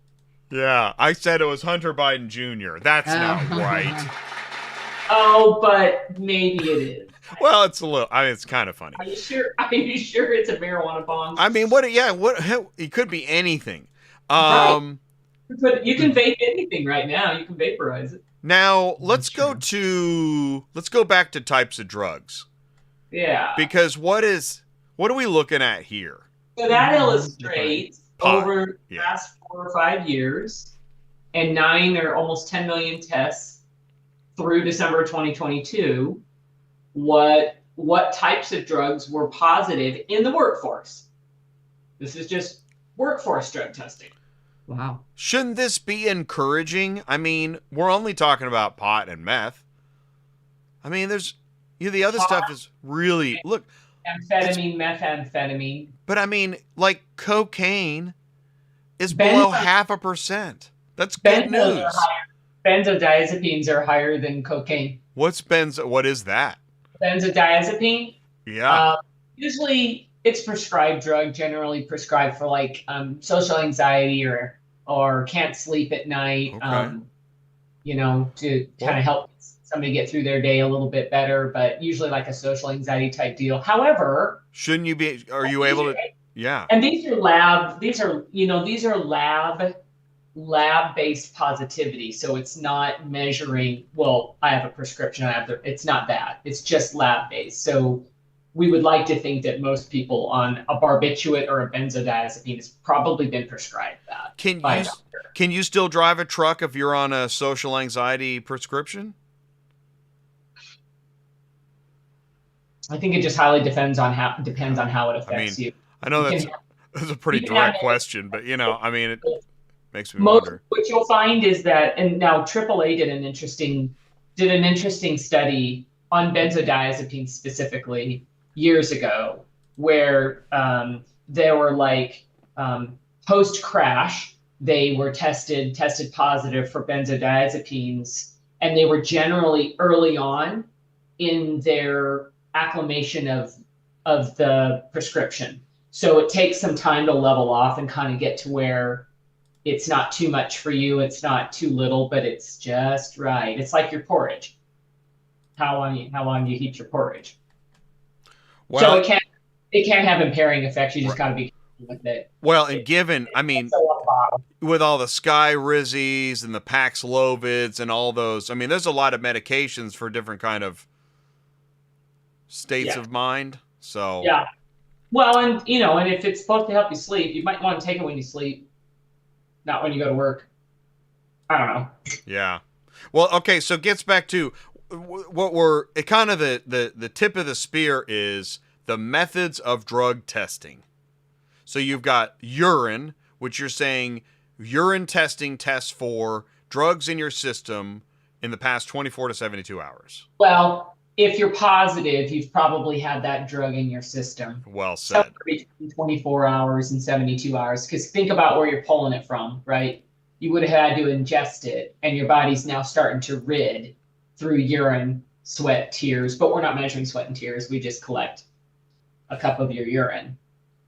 S1: Yeah, I said it was Hunter Biden Jr. That's not right.
S4: Oh, but maybe it is.
S1: Well, it's it's kind of funny.
S4: Are you sure it's a marijuana bong?
S1: I mean, it could be anything.
S4: Right. But you can vape anything right now. You can vaporize it.
S1: Now, let's go back to types of drugs.
S4: Yeah.
S1: Because what are we looking at here?
S4: So that illustrates over the past 4 or 5 years and 9 or almost 10 million tests through December 2022, what types of drugs were positive in the workforce. This is just workforce drug testing.
S2: Wow.
S1: Shouldn't this be encouraging? I mean, we're only talking about pot and meth. I mean, the other stuff is really, look.
S4: Methamphetamine.
S1: But I mean, like cocaine is below 0.5%. That's good news.
S4: Benzodiazepines are higher than cocaine.
S1: What is that?
S4: Benzodiazepine?
S1: Yeah.
S4: Usually it's prescribed drug, generally prescribed for like social anxiety or can't sleep at night,
S1: okay.
S4: To kind of help somebody get through their day a little bit better, but usually like a social anxiety type deal. However,
S1: are you able to? Yeah.
S4: And these are lab lab-based positivity. So it's not measuring, well, I have a prescription, it's not that. It's just lab-based. So we would like to think that most people on a barbiturate or a benzodiazepine has probably been prescribed that by a doctor.
S1: Can you still drive a truck if you're on a social anxiety prescription?
S4: I think it just highly depends on how it affects you.
S1: I know that's a pretty direct question, but it makes me wonder.
S4: What you'll find is that, and now AAA did an interesting study on benzodiazepines specifically years ago, where there were post crash, they were tested positive for benzodiazepines, and they were generally early on in their acclimation of the prescription. So it takes some time to level off and kind of get to where it's not too much for you, it's not too little, but it's just right. It's like your porridge. How long do you heat your porridge? Well, so it can have impairing effects. You just got to be careful with it.
S1: Well, and given, with all the Skyrizzies and the Paxlovids and all those, there's a lot of medications for different kind of states of mind. So
S4: yeah. Well, and if it's supposed to help you sleep, you might want to take it when you sleep, not when you go to work. I don't know.
S1: Yeah. Well, okay, so it gets back to what we're kind of the tip of the spear is the methods of drug testing. So you've got urine, which you're saying urine testing tests for drugs in your system in the past 24 to 72 hours.
S4: Well, if you're positive, you've probably had that drug in your system.
S1: Well said.
S4: Between 24 hours and 72 hours. Because think about where you're pulling it from, right? You would have had to ingest it, and your body's now starting to rid through urine, sweat, tears. But we're not measuring sweat and tears. We just collect a cup of your urine.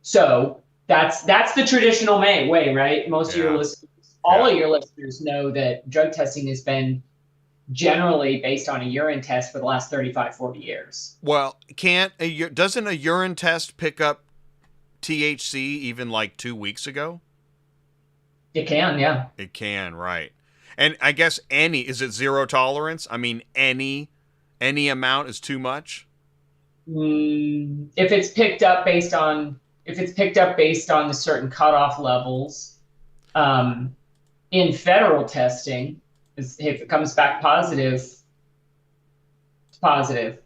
S4: So that's the traditional way, right? Most of your listeners, all of your listeners know that drug testing has been generally based on a urine test for the last 35, 40 years.
S1: Well, doesn't a urine test pick up THC even 2 weeks ago?
S4: It can, yeah.
S1: It can, right. And I guess is it zero tolerance? Any amount is too much?
S4: If it's picked up based on the certain cutoff levels, in federal testing, if it comes back positive, it's positive.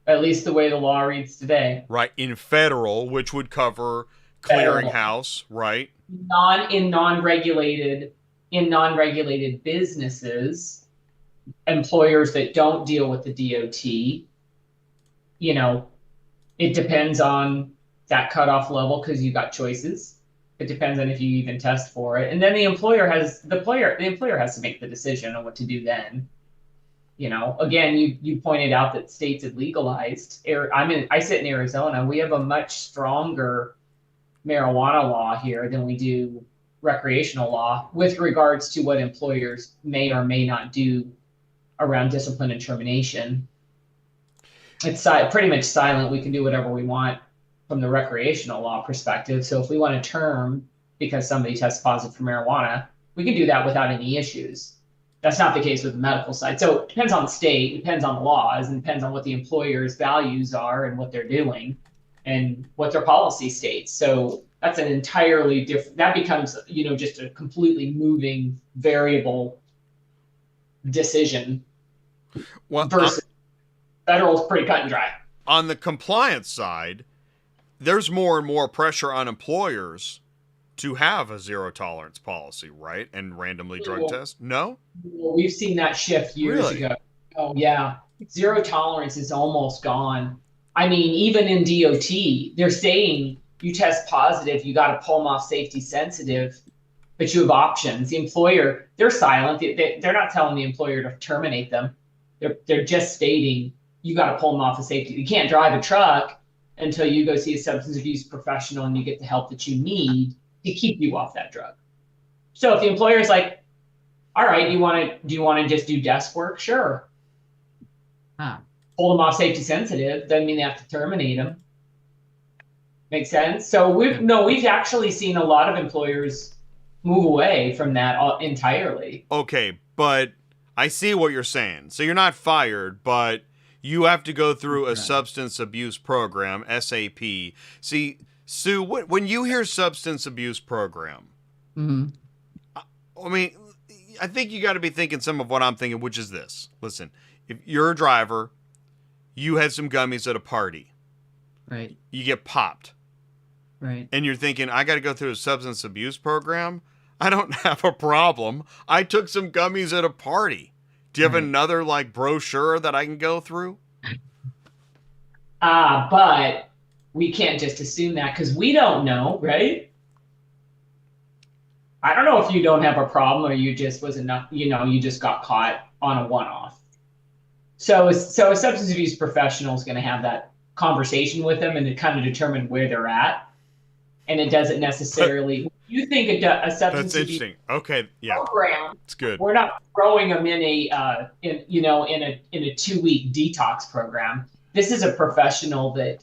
S4: At least the way the law reads today.
S1: Right, in federal, which would cover clearinghouse, right?
S4: In non-regulated businesses, employers that don't deal with the DOT, it depends on that cutoff level because you got choices. It depends on if you even test for it. And then the employer has to make the decision on what to do then. Again, you pointed out that states have legalized. I sit in Arizona. We have a much stronger marijuana law here than we do recreational law with regards to what employers may or may not do around discipline and termination. It's pretty much silent. We can do whatever we want from the recreational law perspective. So if we want to term because somebody tests positive for marijuana, we can do that without any issues. That's not the case with the medical side. So it depends on the state, it depends on the laws, and depends on what the employer's values are and what they're doing and what their policy states. So that's an entirely different, that becomes, just a completely moving variable decision.
S1: Well,
S4: versus federal is pretty cut and dry.
S1: On the compliance side, there's more and more pressure on employers to have a zero tolerance policy, right? And randomly drug test? No?
S4: Well, we've seen that shift years ago. Oh, yeah. Zero tolerance is almost gone. Even in DOT, they're saying you test positive, you got to pull them off safety sensitive, but you have options. The employer, they're silent. They're not telling the employer to terminate them. They're just stating you got to pull them off of safety. You can't drive a truck until you go see a substance abuse professional and you get the help that you need to keep you off that drug. So if the employer's like, all right, do you want to just do desk work? Sure. Pull them off safety sensitive, doesn't mean they have to terminate them. Make sense? So we've actually seen a lot of employers move away from that entirely.
S1: Okay, but I see what you're saying. So you're not fired, but you have to go through a substance abuse program, SAP. See, Sue, when you hear substance abuse program, I mean, I think you got to be thinking some of what I'm thinking, which is this. Listen, if you're a driver, you had some gummies at a party.
S2: Right.
S1: You get popped.
S2: Right.
S1: And you're thinking, I got to go through a substance abuse program? I don't have a problem. I took some gummies at a party. Do you have another like brochure that I can go through?
S4: But we can't just assume that because we don't know, right? I don't know if you don't have a problem or you just was enough, you just got caught on a one-off. So a substance abuse professional is going to have that conversation with them and to kind of determine where they're at. And it doesn't necessarily. You think a substance abuse program?
S1: It's good.
S4: We're not throwing them in a 2-week detox program. This is a professional that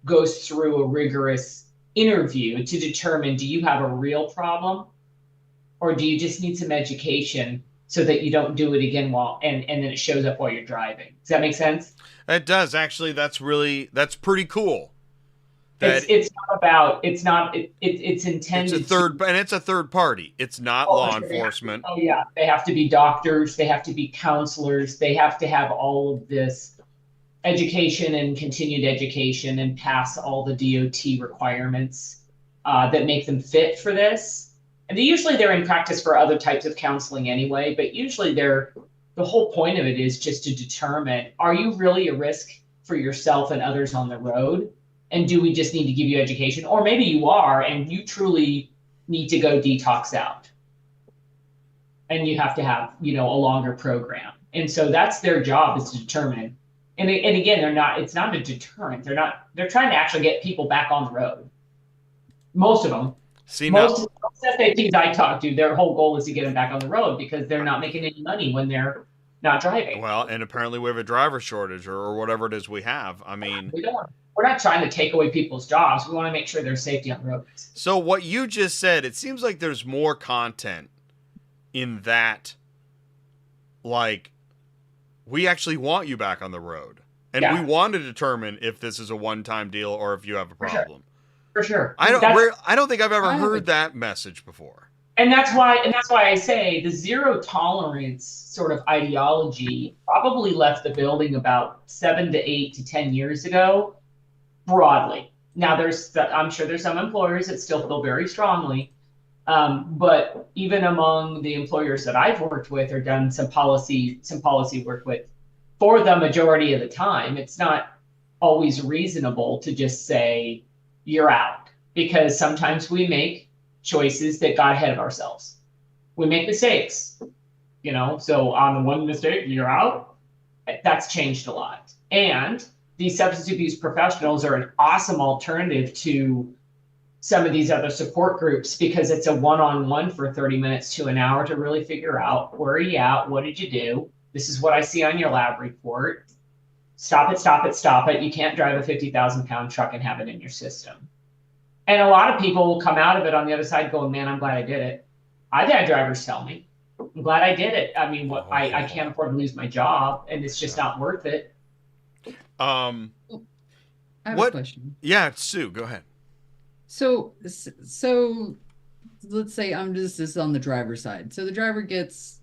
S4: goes through a rigorous interview to determine: do you have a real problem, or do you just need some education so that you don't do it again and then it shows up while you're driving? Does that make sense?
S1: It does actually. That's pretty cool.
S4: It's intended.
S1: It's a third party. It's not law enforcement.
S4: Oh yeah, they have to be doctors. They have to be counselors. They have to have all of this education and continued education and pass all the DOT requirements that make them fit for this. And they're in practice for other types of counseling anyway. But usually the whole point of it is just to determine: are you really a risk for yourself and others on the road? And do we just need to give you education? Or maybe you are, and you truly need to go detox out. And you have to have, a longer program. And so that's their job, is to determine. And again, it's not a deterrent. They're trying to actually get people back on the road. Most of them. Most SAPs I talk to, their whole goal is to get them back on the road because they're not making any money when they're not driving.
S1: Well, and apparently we have a driver shortage or whatever it is we have. I mean,
S4: we're not trying to take away people's jobs. We want to make sure there's safety on the road.
S1: So what you just said, it seems like there's more content in that. Like, we actually want you back on the road. And we want to determine if this is a one-time deal or if you have a problem.
S4: For sure.
S1: I don't think I've ever heard that message before.
S4: And that's why I say the zero tolerance sort of ideology probably left the building about 7 to 8 to 10 years ago, broadly. Now I'm sure there's some employers that still feel very strongly, but even among the employers that I've worked with or done some policy work with, for the majority of the time, it's not always reasonable to just say you're out, because sometimes we make choices that got ahead of ourselves. We make mistakes, so on the one mistake, you're out. That's changed a lot. And these substance abuse professionals are an awesome alternative to some of these other support groups because it's a one-on-one for 30 minutes to an hour to really figure out: where are you at? What did you do? This is what I see on your lab report. Stop it, stop it, stop it. You can't drive a 50,000-pound truck and have it in your system. And a lot of people will come out of it on the other side going, man, I'm glad I did it. I've had drivers tell me, I'm glad I did it. I mean, I can't afford to lose my job, and it's just not worth it.
S2: I have a question.
S1: Yeah, Sue, go ahead.
S2: So let's say this is on the driver's side. So the driver gets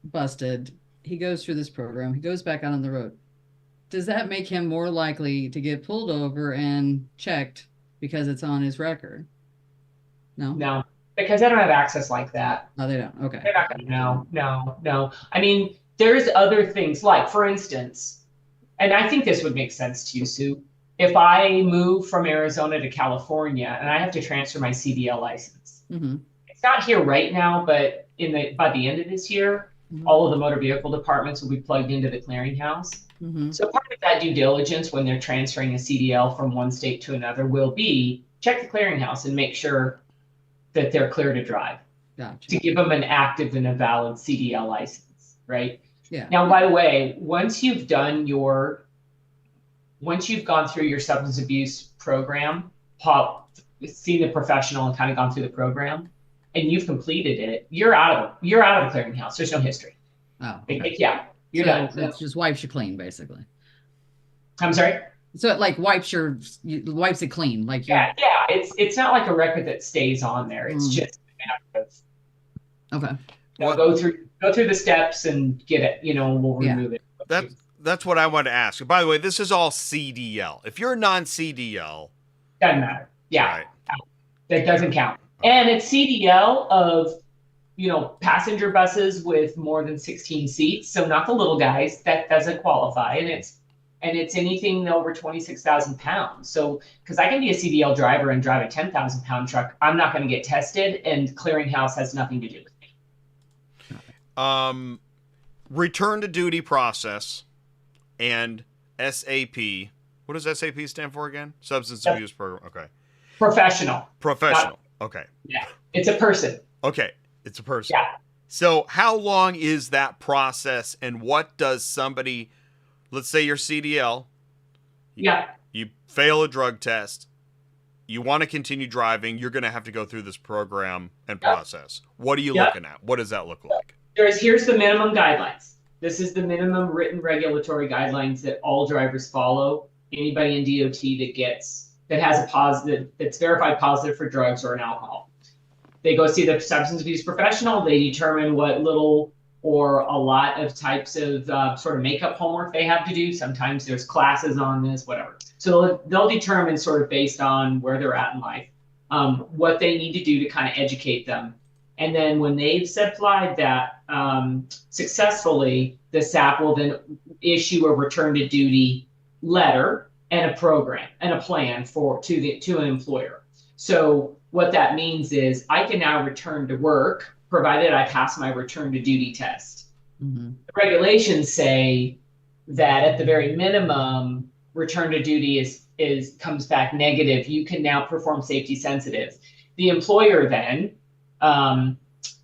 S2: busted. He goes through this program. He goes back out on the road. Does that make him more likely to get pulled over and checked because it's on his record?
S4: No, because they don't have access like that.
S2: No, they don't. Okay.
S4: They're not going to. No. I mean, there's other things, like, for instance, and I think this would make sense to you, Sue. If I move from Arizona to California and I have to transfer my CDL license, it's not here right now, but by the end of this year, all of the motor vehicle departments will be plugged into the clearinghouse. So part of that due diligence when they're transferring a CDL from one state to another will be check the clearinghouse and make sure that they're clear to drive.
S2: Gotcha.
S4: To give them an active and a valid CDL license, right?
S2: Yeah.
S4: Now, by the way, once you've gone through your substance abuse program, seen the professional and kind of gone through the program, and you've completed it, you're out of the clearinghouse. There's no history.
S2: Oh, okay.
S4: Yeah, you're done.
S2: It just wipes you clean, basically.
S4: I'm sorry.
S2: So it like wipes it clean, like
S4: yeah. It's not like a record that stays on there. It's just
S2: okay.
S4: Go through the steps and get it. We'll remove it.
S1: That's what I wanted to ask. By the way, this is all CDL. If you're non-CDL,
S4: doesn't matter. Yeah,
S1: right.
S4: That doesn't count. Okay. And it's CDL of passenger buses with more than 16 seats, so not the little guys. That doesn't qualify, and it's anything over 26,000 pounds. So, because I can be a CDL driver and drive a 10,000 pound truck, I'm not going to get tested, and clearinghouse has nothing to do with me.
S1: Return to duty process and SAP. What does SAP stand for again? Substance Abuse Program. Okay.
S4: Professional.
S1: Okay.
S4: Yeah. It's a person.
S1: Okay. It's a person.
S4: Yeah.
S1: So how long is that process, and what does somebody, let's say you're CDL.
S4: Yeah.
S1: You fail a drug test. You want to continue driving. You're going to have to go through this program and process. What are you looking at? What does that look like?
S4: Here's the minimum guidelines. This is the minimum written regulatory guidelines that all drivers follow. Anybody in DOT that has a positive, that's verified positive for drugs or an alcohol. They go see the substance abuse professional. They determine what little or a lot of types of sort of makeup homework they have to do. Sometimes there's classes on this, whatever. So they'll determine sort of based on where they're at in life, what they need to do to kind of educate them. And then when they've supplied that successfully, the SAP will then issue a return to duty letter and a program and a plan to an employer. So what that means is I can now return to work, provided I pass my return to duty test. Mm-hmm. The regulations say that at the very minimum, return to duty comes back negative. You can now perform safety sensitive. The employer then,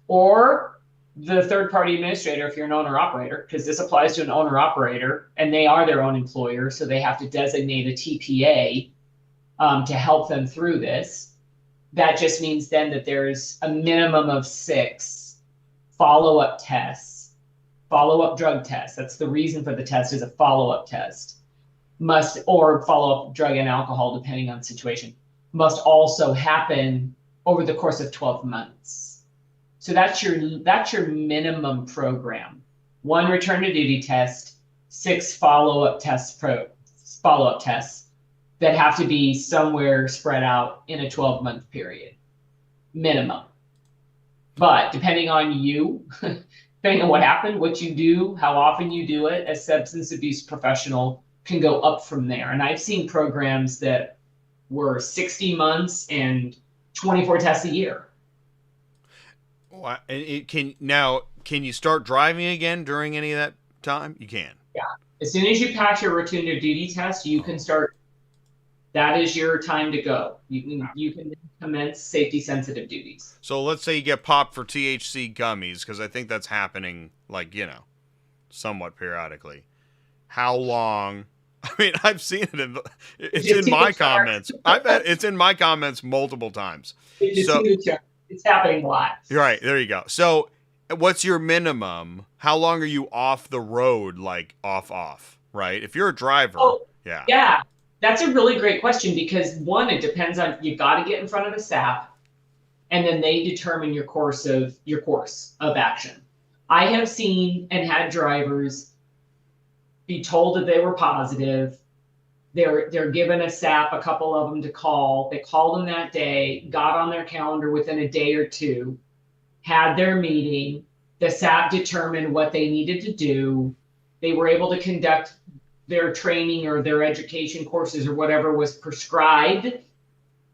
S4: or the third party administrator, if you're an owner operator, because this applies to an owner operator and they are their own employer, so they have to designate a TPA to help them through this. That just means then that there's a minimum of 6 follow-up tests, follow-up drug tests. That's the reason for the test, is a follow-up test. Or follow-up drug and alcohol, depending on the situation, must also happen over the course of 12 months. So that's your minimum program. 1 return to duty test, 6 follow-up tests that have to be somewhere spread out in a 12-month period, minimum. But depending on you, depending on what happened, what you do, how often you do it, a substance abuse professional can go up from there. And I've seen programs that were 60 months and 24 tests a year.
S1: Can you start driving again during any of that time? You can.
S4: Yeah. As soon as you pass your return to duty test, you can start. That is your time to go. You can commence safety sensitive duties.
S1: So let's say you get popped for THC gummies, because I think that's happening, somewhat periodically. How long? I mean, I've seen it it's in my comments. It's in my comments multiple times.
S4: It's happening a lot.
S1: Right, there you go. So what's your minimum? How long are you off the road, off, right? If you're a driver, yeah.
S4: Yeah, that's a really great question, because 1, it depends on, you got to get in front of a SAP, and then they determine your course of action. I have seen and had drivers be told that they were positive. They're given a SAP, a couple of them to call. They called them that day, got on their calendar within a day or 2, had their meeting. The SAP determined what they needed to do. They were able to conduct their training or their education courses or whatever was prescribed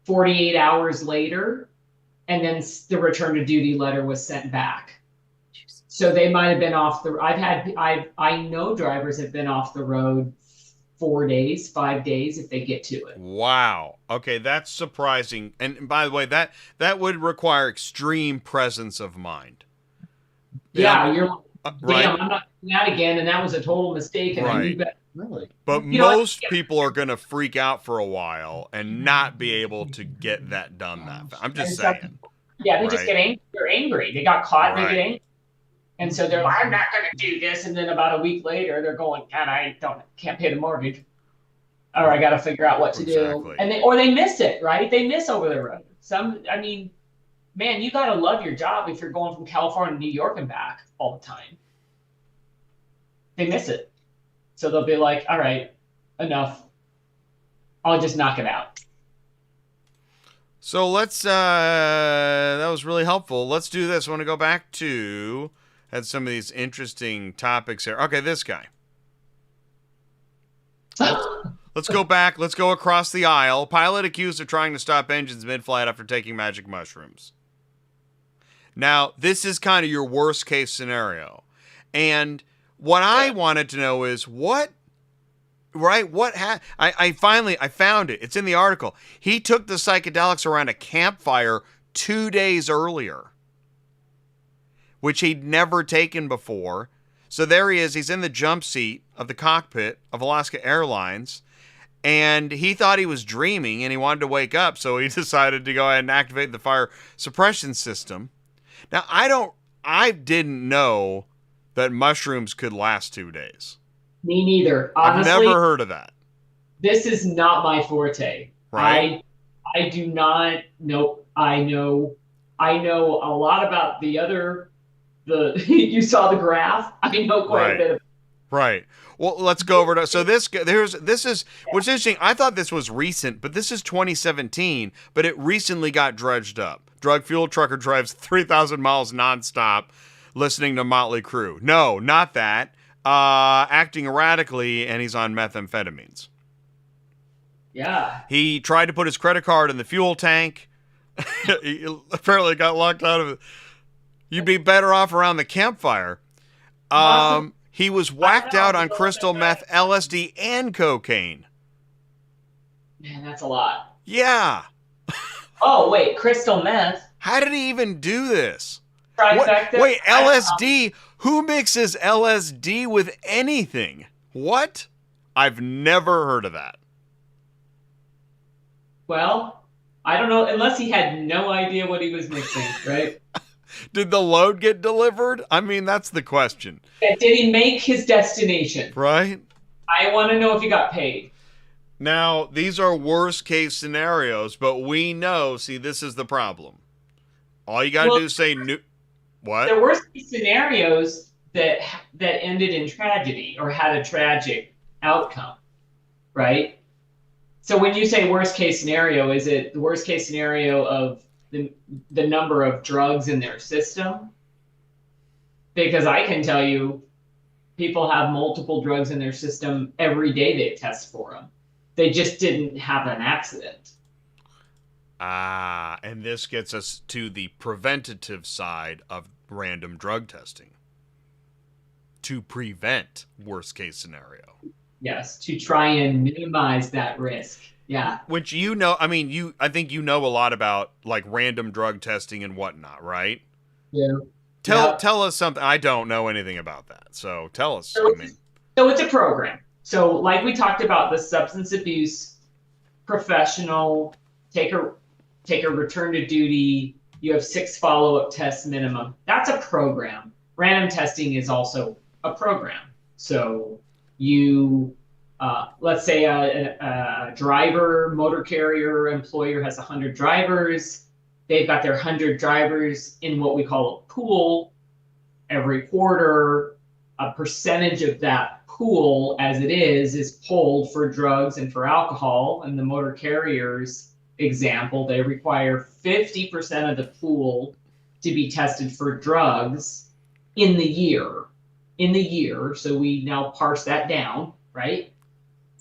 S4: 48 hours later. And then the return to duty letter was sent back. So they might have been off I know drivers have been off the road 4 days, 5 days if they get to it.
S1: Wow. Okay, that's surprising. And by the way, that would require extreme presence of mind.
S4: Yeah, you're
S1: right.
S4: Damn, I'm not doing that again, and that was a total mistake. And I knew better.
S2: Really?
S1: But most people are going to freak out for a while and not be able to get that done that fast. I'm just saying.
S4: Yeah, they just get angry. They're angry. They got caught and they get angry. And so they're like, I'm not going to do this. And then about a week later, they're going, God, can't pay the mortgage. Or I got to figure out what to do. And they miss it, right? They miss over the road. Man, you got to love your job if you're going from California to New York and back all the time. They miss it. So they'll be like, all right, enough. I'll just knock it out.
S1: So let's, that was really helpful. Let's do this. I want to go back to, had some of these interesting topics here. Okay, this guy. Let's go back. Let's go across the aisle. Pilot accused of trying to stop engines mid-flight after taking magic mushrooms. Now, this is kind of your worst case scenario. And what I wanted to know is I found it. It's in the article. He took the psychedelics around a campfire 2 days earlier, which he'd never taken before. So there he is. He's in the jump seat of the cockpit of Alaska Airlines, and he thought he was dreaming and he wanted to wake up. So he decided to go ahead and activate the fire suppression system. Now, I didn't know that mushrooms could last 2 days.
S4: Me neither. Honestly,
S1: I've never heard of that.
S4: This is not my forte.
S1: Right.
S4: I do not know. I know a lot about you saw the graph. I know quite a bit of it.
S1: Right. Well, let's go over to, so this is what's interesting. I thought this was recent, but this is 2017, but it recently got dredged up. Drug-fueled trucker drives 3,000 miles nonstop listening to Motley Crue. No, not that. Acting erratically, and he's on methamphetamines.
S4: Yeah.
S1: He tried to put his credit card in the fuel tank. He apparently got locked out of it. You'd be better off around the campfire. He was whacked out on crystal meth, LSD, and cocaine.
S4: Man, that's a lot.
S1: Yeah.
S4: Oh, wait, crystal meth?
S1: How did he even do this?
S4: Wait,
S1: LSD? Who mixes LSD with anything? What? I've never heard of that.
S4: Well, I don't know, unless he had no idea what he was mixing, right?
S1: Did the load get delivered? I mean, that's the question.
S4: Did he make his destination?
S1: Right?
S4: I want to know if he got paid.
S1: Now, these are worst case scenarios, but we know, see, this is the problem. All you got to do is say, what?
S4: There were scenarios that ended in tragedy or had a tragic outcome, right? So when you say worst case scenario, is it the worst case scenario of the number of drugs in their system? Because I can tell you, people have multiple drugs in their system every day they test for them. They just didn't have an accident.
S1: And this gets us to the preventative side of random drug testing. To prevent worst case scenario.
S4: Yes, to try and minimize that risk. Yeah.
S1: Which I think you know a lot about like random drug testing and whatnot, right?
S4: Yeah.
S1: Tell us something. I don't know anything about that. So tell us.
S4: So it's a program. So like we talked about, the substance abuse professional, take a return to duty, you have 6 follow-up tests minimum. That's a program. Random testing is also a program. So you, let's say a driver, motor carrier employer has 100 drivers. They've got their 100 drivers in what we call a pool. Every quarter, a percentage of that pool, as it is pulled for drugs and for alcohol. And the motor carriers example, they require 50% of the pool to be tested for drugs in the year. So we now parse that down, right?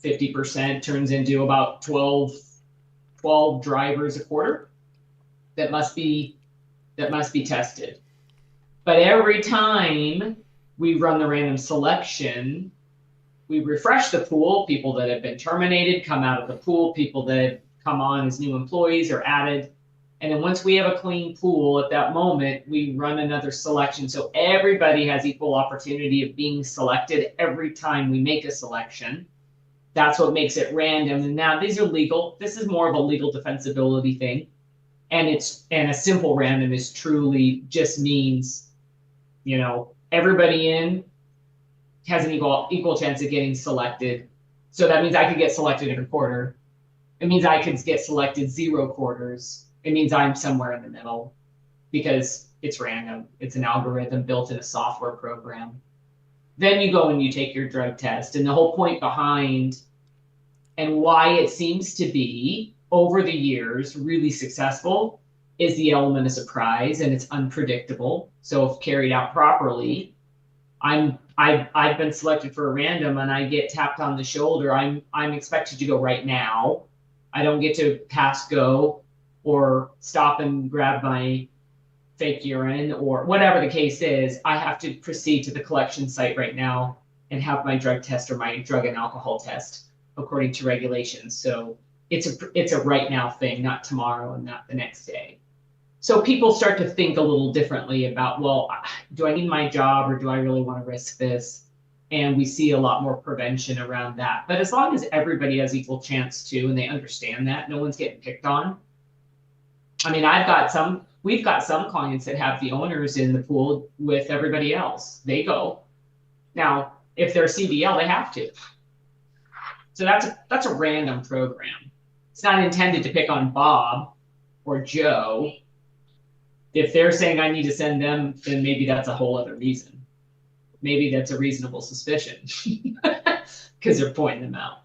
S4: 50% turns into about 12 drivers a quarter that must be tested. But every time we run the random selection, we refresh the pool. People that have been terminated come out of the pool. People that have come on as new employees are added. And then once we have a clean pool at that moment, we run another selection. So everybody has equal opportunity of being selected every time we make a selection. That's what makes it random. And now these are legal. This is more of a legal defensibility thing. And a simple random is truly just means, everybody in has an equal chance of getting selected. So that means I could get selected every quarter. It means I could get selected 0 quarters. It means I'm somewhere in the middle because it's random. It's an algorithm built in a software program. Then you go and you take your drug test. And the whole point behind and why it seems to be over the years really successful is the element of surprise, and it's unpredictable. So if carried out properly, I've been selected for a random and I get tapped on the shoulder. I'm expected to go right now. I don't get to pass go or stop and grab my fake urine or whatever the case is. I have to proceed to the collection site right now and have my drug test or my drug and alcohol test according to regulations. So it's a right now thing, not tomorrow and not the next day. So people start to think a little differently about, well, do I need my job or do I really want to risk this? And we see a lot more prevention around that. But as long as everybody has equal chance to, and they understand that, no one's getting picked on. I mean, we've got some clients that have the owners in the pool with everybody else. They go. Now, if they're CDL, they have to. So that's a random program. It's not intended to pick on Bob or Joe. If they're saying I need to send them, then maybe that's a whole other reason. Maybe that's a reasonable suspicion because they're pointing them out.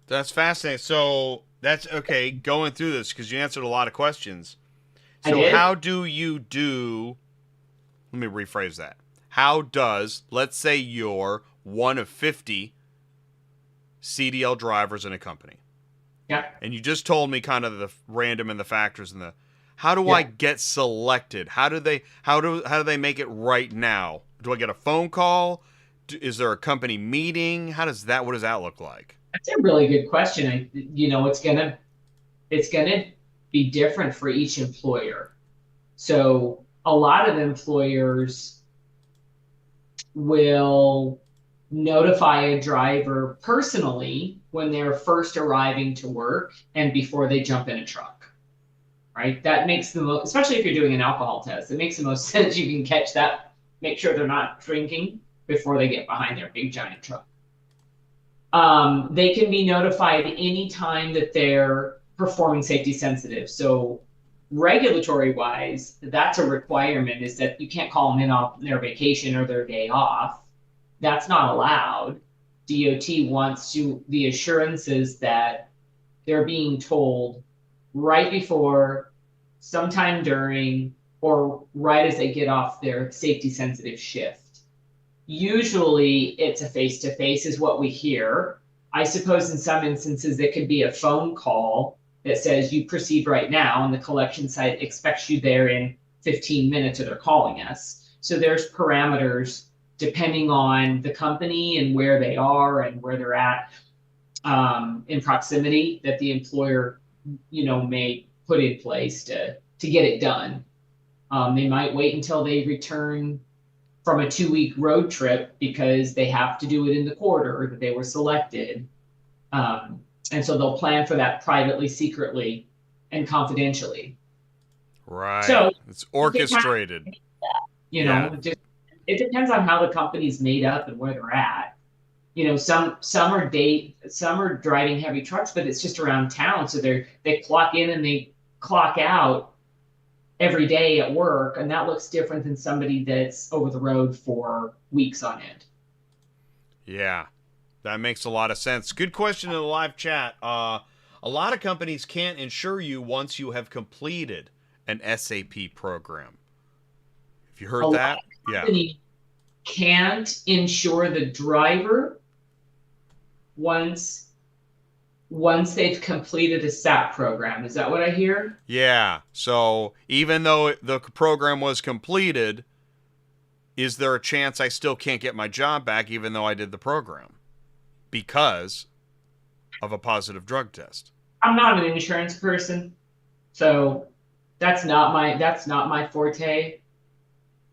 S1: That's fascinating. So that's okay, going through this because you answered a lot of questions. So how do you do, let me rephrase that. How does, let's say you're one of 50 CDL drivers in a company.
S4: Yeah.
S1: And you just told me kind of the random and the factors and how do I get selected? How do they make it right now? Do I get a phone call? Is there a company meeting? What does that look like?
S4: That's a really good question. It's gonna be different for each employer. So a lot of employers will notify a driver personally when they're first arriving to work and before they jump in a truck, right? That makes the most, especially if you're doing an alcohol test, it makes the most sense. You can catch that, make sure they're not drinking before they get behind their big giant truck. They can be notified anytime that they're performing safety sensitive. So regulatory wise, that's a requirement, is that you can't call them in on their vacation or their day off. That's not allowed. DOT wants the assurances that they're being told right before, sometime during, or right as they get off their safety sensitive shift. Usually it's a face-to-face is what we hear. I suppose in some instances it could be a phone call that says you proceed right now and the collection site expects you there in 15 minutes or they're calling us. So there's parameters depending on the company and where they are and where they're at in proximity that the employer, may put in place to get it done. They might wait until they return from a 2-week road trip because they have to do it in the quarter that they were selected. And so they'll plan for that privately, secretly, and confidentially.
S1: Right.
S4: So
S1: it's orchestrated.
S4: It depends on how the company's made up and where they're at. Some are driving heavy trucks, but it's just around town. So they clock in and they clock out every day at work, and that looks different than somebody that's over the road for weeks on end.
S1: Yeah, that makes a lot of sense. Good question in the live chat. A lot of companies can't insure you once you have completed an SAP program. Have you heard that? Yeah.
S4: Can't insure the driver once they've completed a SAP program. Is that what I hear?
S1: Yeah. So even though the program was completed, is there a chance I still can't get my job back even though I did the program because of a positive drug test?
S4: I'm not an insurance person, so that's not my forte.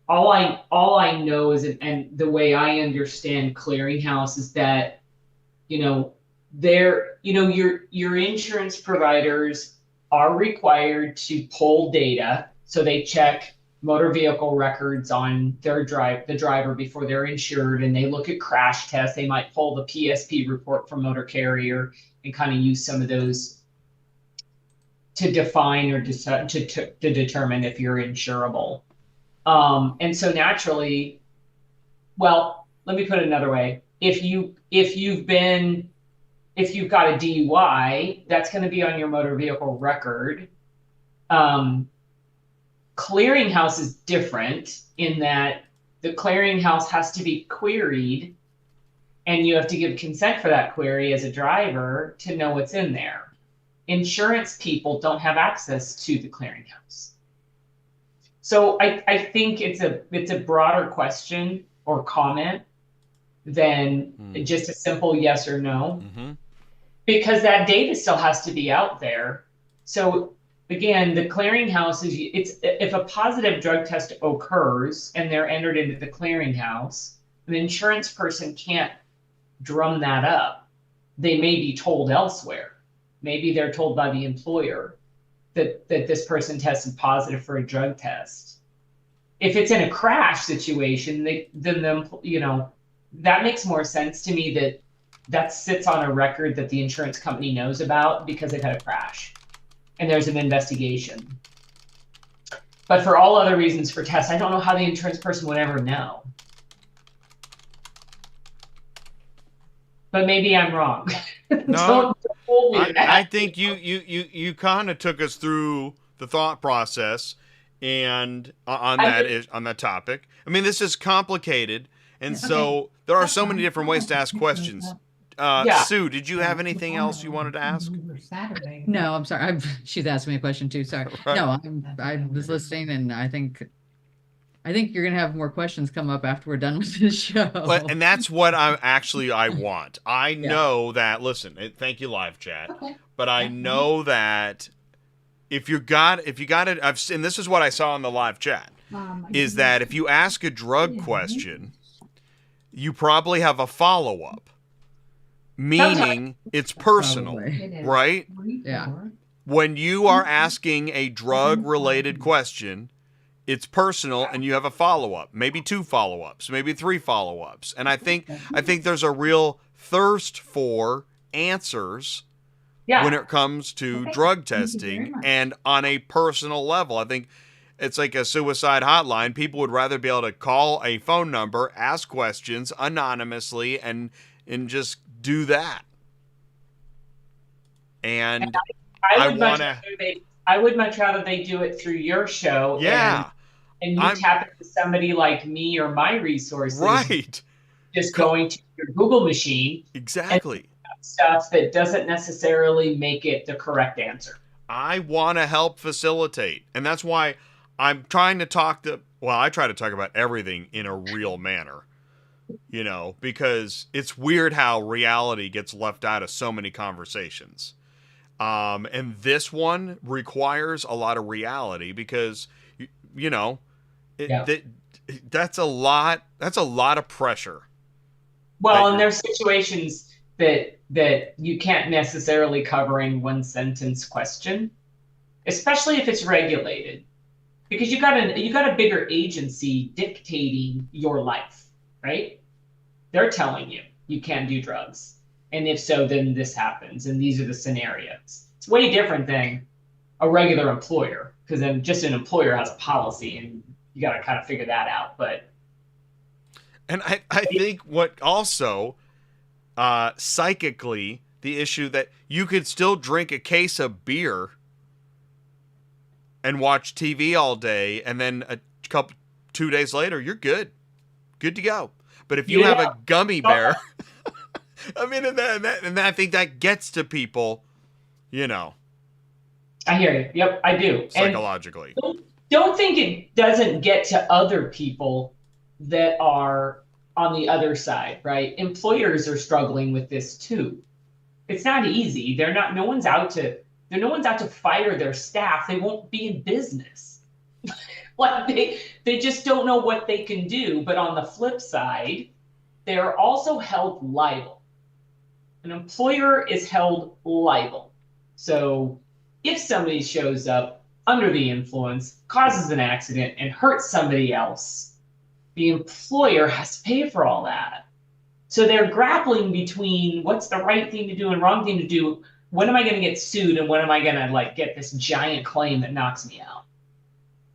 S4: All I know is, and the way I understand clearinghouse is that, your insurance providers are required to pull data. So they check motor vehicle records on the driver before they're insured, and they look at crash tests. They might pull the PSP report from motor carrier and kind of use some of those to define or to determine if you're insurable. And so naturally, well, let me put it another way. If you've got a DUI, that's going to be on your motor vehicle record. Clearinghouse is different in that the clearinghouse has to be queried, and you have to give consent for that query as a driver to know what's in there. Insurance people don't have access to the clearinghouse. So I think it's a broader question or comment than just a simple yes or no, because that data still has to be out there. So again, the clearinghouse if a positive drug test occurs and they're entered into the clearinghouse, an insurance person can't drum that up. They may be told elsewhere. Maybe they're told by the employer that this person tested positive for a drug test. If it's in a crash situation, that makes more sense to me, that sits on a record that the insurance company knows about because they've had a crash and there's an investigation. But for all other reasons for tests, I don't know how the insurance person would ever know. But maybe I'm wrong.
S1: No, I think you kind of took us through the thought process and on that topic. I mean, this is complicated, and so there are so many different ways to ask questions. Sue, did you have anything else you wanted to ask?
S2: No, I'm sorry. She's asking me a question too. Sorry. Right. No, I was listening, and I think you're gonna have more questions come up after we're done with this show.
S1: And that's what I want. I know that. Listen, thank you, live chat. Okay. But I know that if you got it, and this is what I saw in the live chat, is that if you ask a drug question, you probably have a follow-up, meaning it's personal, right?
S2: Yeah.
S1: When you are asking a drug-related question, it's personal, and you have a follow-up, maybe 2 follow-ups, maybe 3 follow-ups. And I think there's a real thirst for answers when it comes to drug testing and on a personal level. I think it's like a suicide hotline. People would rather be able to call a phone number, ask questions anonymously, and just do that. And
S4: I would much rather they do it through your show.
S1: Yeah.
S4: And you tap into somebody like me or my resources.
S1: Right.
S4: Just going to your Google machine.
S1: Exactly.
S4: And stuff that doesn't necessarily make it the correct answer.
S1: I want to help facilitate. And that's why I'm trying to I try to talk about everything in a real manner. Because it's weird how reality gets left out of so many conversations. And this one requires a lot of reality because, that's a lot of pressure.
S4: Well, and there's situations that you can't necessarily cover in one sentence question, especially if it's regulated, because you got a bigger agency dictating your life, right? They're telling you can't do drugs. And if so, then this happens. And these are the scenarios. It's way different than a regular employer, because then just an employer has a policy and you got to kind of figure that out.
S1: And I think what also psychically, the issue that you could still drink a case of beer and watch TV all day, and then 2 days later, you're good to go. But if you have a gummy bear, I mean, and I think that gets to people,
S4: I hear you. Yep, I do.
S1: Psychologically.
S4: And don't think it doesn't get to other people that are on the other side, right? Employers are struggling with this too. It's not easy. No one's out to fire their staff. They won't be in business. They just don't know what they can do. But on the flip side, they are also held liable. An employer is held liable. So if somebody shows up under the influence, causes an accident, and hurts somebody else, the employer has to pay for all that. So they're grappling between what's the right thing to do and wrong thing to do. When am I going to get sued, and when am I going to like get this giant claim that knocks me out?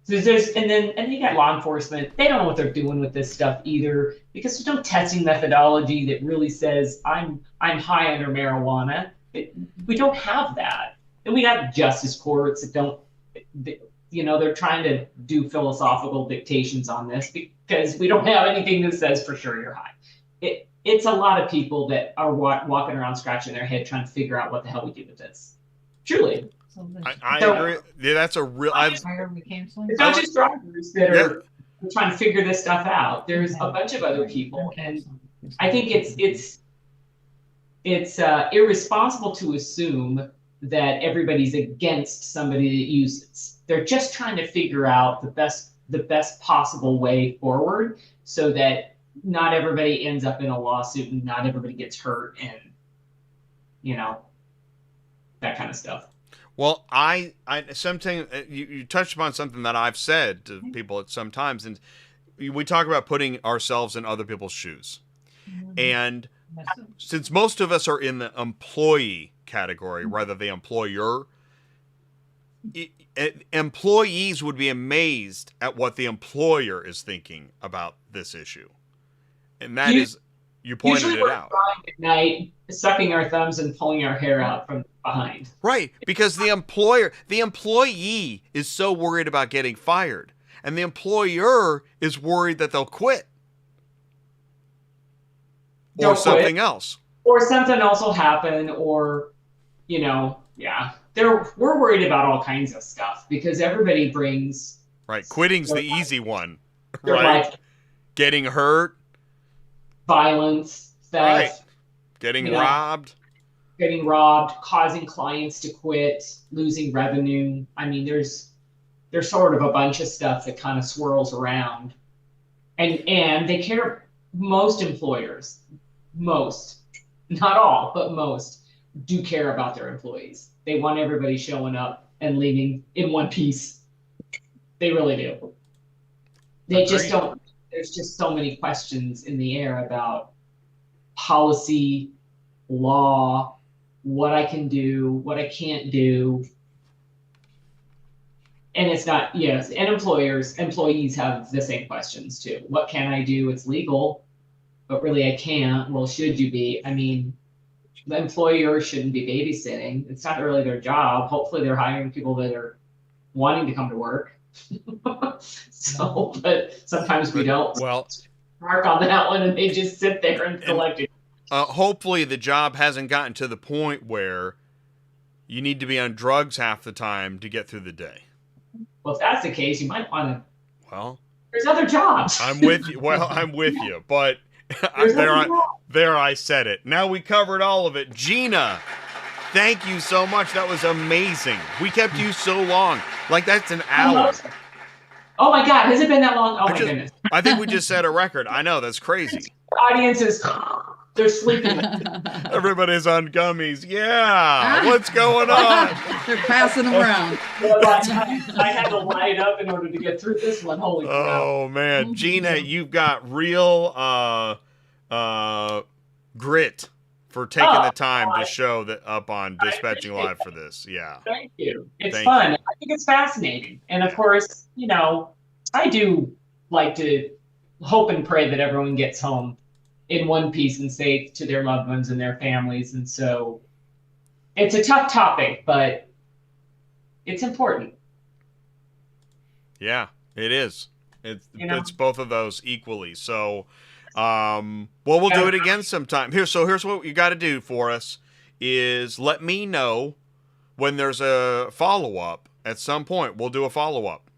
S4: So and then you got law enforcement. They don't know what they're doing with this stuff either, because there's no testing methodology that really says I'm high under marijuana. We don't have that, and we got justice courts that don't. They're trying to do philosophical dictations on this because we don't have anything that says for sure you're high. It's a lot of people that are walking around scratching their head trying to figure out what the hell we do with this. Truly.
S1: I agree. Yeah, that's a real.
S4: It's not just drivers that are trying to figure this stuff out. There's a bunch of other people, and I think it's irresponsible to assume that everybody's against somebody that uses. They're just trying to figure out the best possible way forward, so that not everybody ends up in a lawsuit and not everybody gets hurt, and that kind of stuff.
S1: Well, I something you touched upon something that I've said to people at some times, and we talk about putting ourselves in other people's shoes. And since most of us are in the employee category rather than the employer, employees would be amazed at what the employer is thinking about this issue. And that is, you pointed it out.
S4: Usually we're at night, sucking our thumbs and pulling our hair out from behind.
S1: Right, because the employee is so worried about getting fired, and the employer is worried that they'll quit. Or something else.
S4: Or something else will happen, or, we're worried about all kinds of stuff because everybody brings.
S1: Right, quitting's the easy one, right? Getting hurt.
S4: Violence, theft.
S1: Right. Getting robbed.
S4: Causing clients to quit, losing revenue. I mean, there's sort of a bunch of stuff that kind of swirls around. And they care, most employers, not all, but most, do care about their employees. They want everybody showing up and leaving in one piece. They really do. They just don't. There's just so many questions in the air about policy, law, what I can do, what I can't do. And it's not, and employees have the same questions too. What can I do? It's legal, but really I can't. Well, should you be? I mean, the employer shouldn't be babysitting. It's not really their job. Hopefully they're hiring people that are wanting to come to work. But sometimes we don't.
S1: Well,
S4: mark on that one, and they just sit there and collect it.
S1: Hopefully the job hasn't gotten to the point where you need to be on drugs half the time to get through the day.
S4: Well, if that's the case, you might want to.
S1: Well,
S4: there's other jobs.
S1: I'm with you. Well, I'm with you, but there I said it. Now we covered all of it. Gina, thank you so much. That was amazing. We kept you so long. Like, that's an hour.
S4: Oh my God, has it been that long? Oh my goodness.
S1: I think we just set a record. I know, that's crazy.
S4: Audiences, they're sleeping.
S1: Everybody's on gummies. Yeah, what's going on?
S2: They're passing them around.
S4: I had to light up in order to get through this one. Holy crap.
S1: Oh man, Gina, you've got real grit for taking the time to show that up on Dispatching Live for this. Yeah.
S4: Thank you. It's fun. I think it's fascinating. And of course, I do like to hope and pray that everyone gets home in one piece and safe to their loved ones and their families. And so it's a tough topic, but it's important.
S1: Yeah, it is. It's both of those equally. So, we'll do it again sometime. Here's what you got to do for us is let me know when there's a follow-up at some point. We'll do a follow-up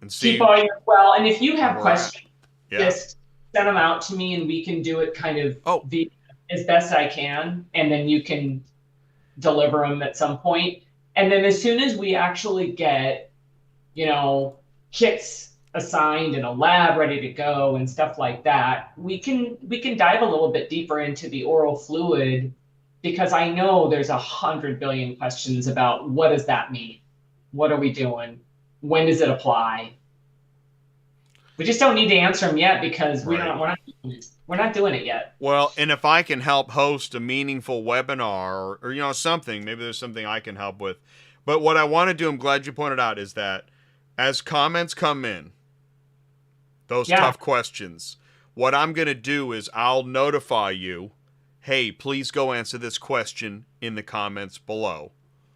S1: and see.
S4: And if you have questions, just send them out to me and we can do it kind of as best I can. And then you can deliver them at some point. And then as soon as we actually get, kits assigned and a lab ready to go and stuff like that, we can dive a little bit deeper into the oral fluid because I know there's 100 billion questions about what does that mean? What are we doing? When does it apply? We just don't need to answer them yet because we're not doing it yet.
S1: Well, and if I can help host a meaningful webinar or something, maybe there's something I can help with. But what I want to do, I'm glad you pointed out, is that as comments come in, those tough questions, what I'm going to do is I'll notify you, hey, please go answer this question in the comments below.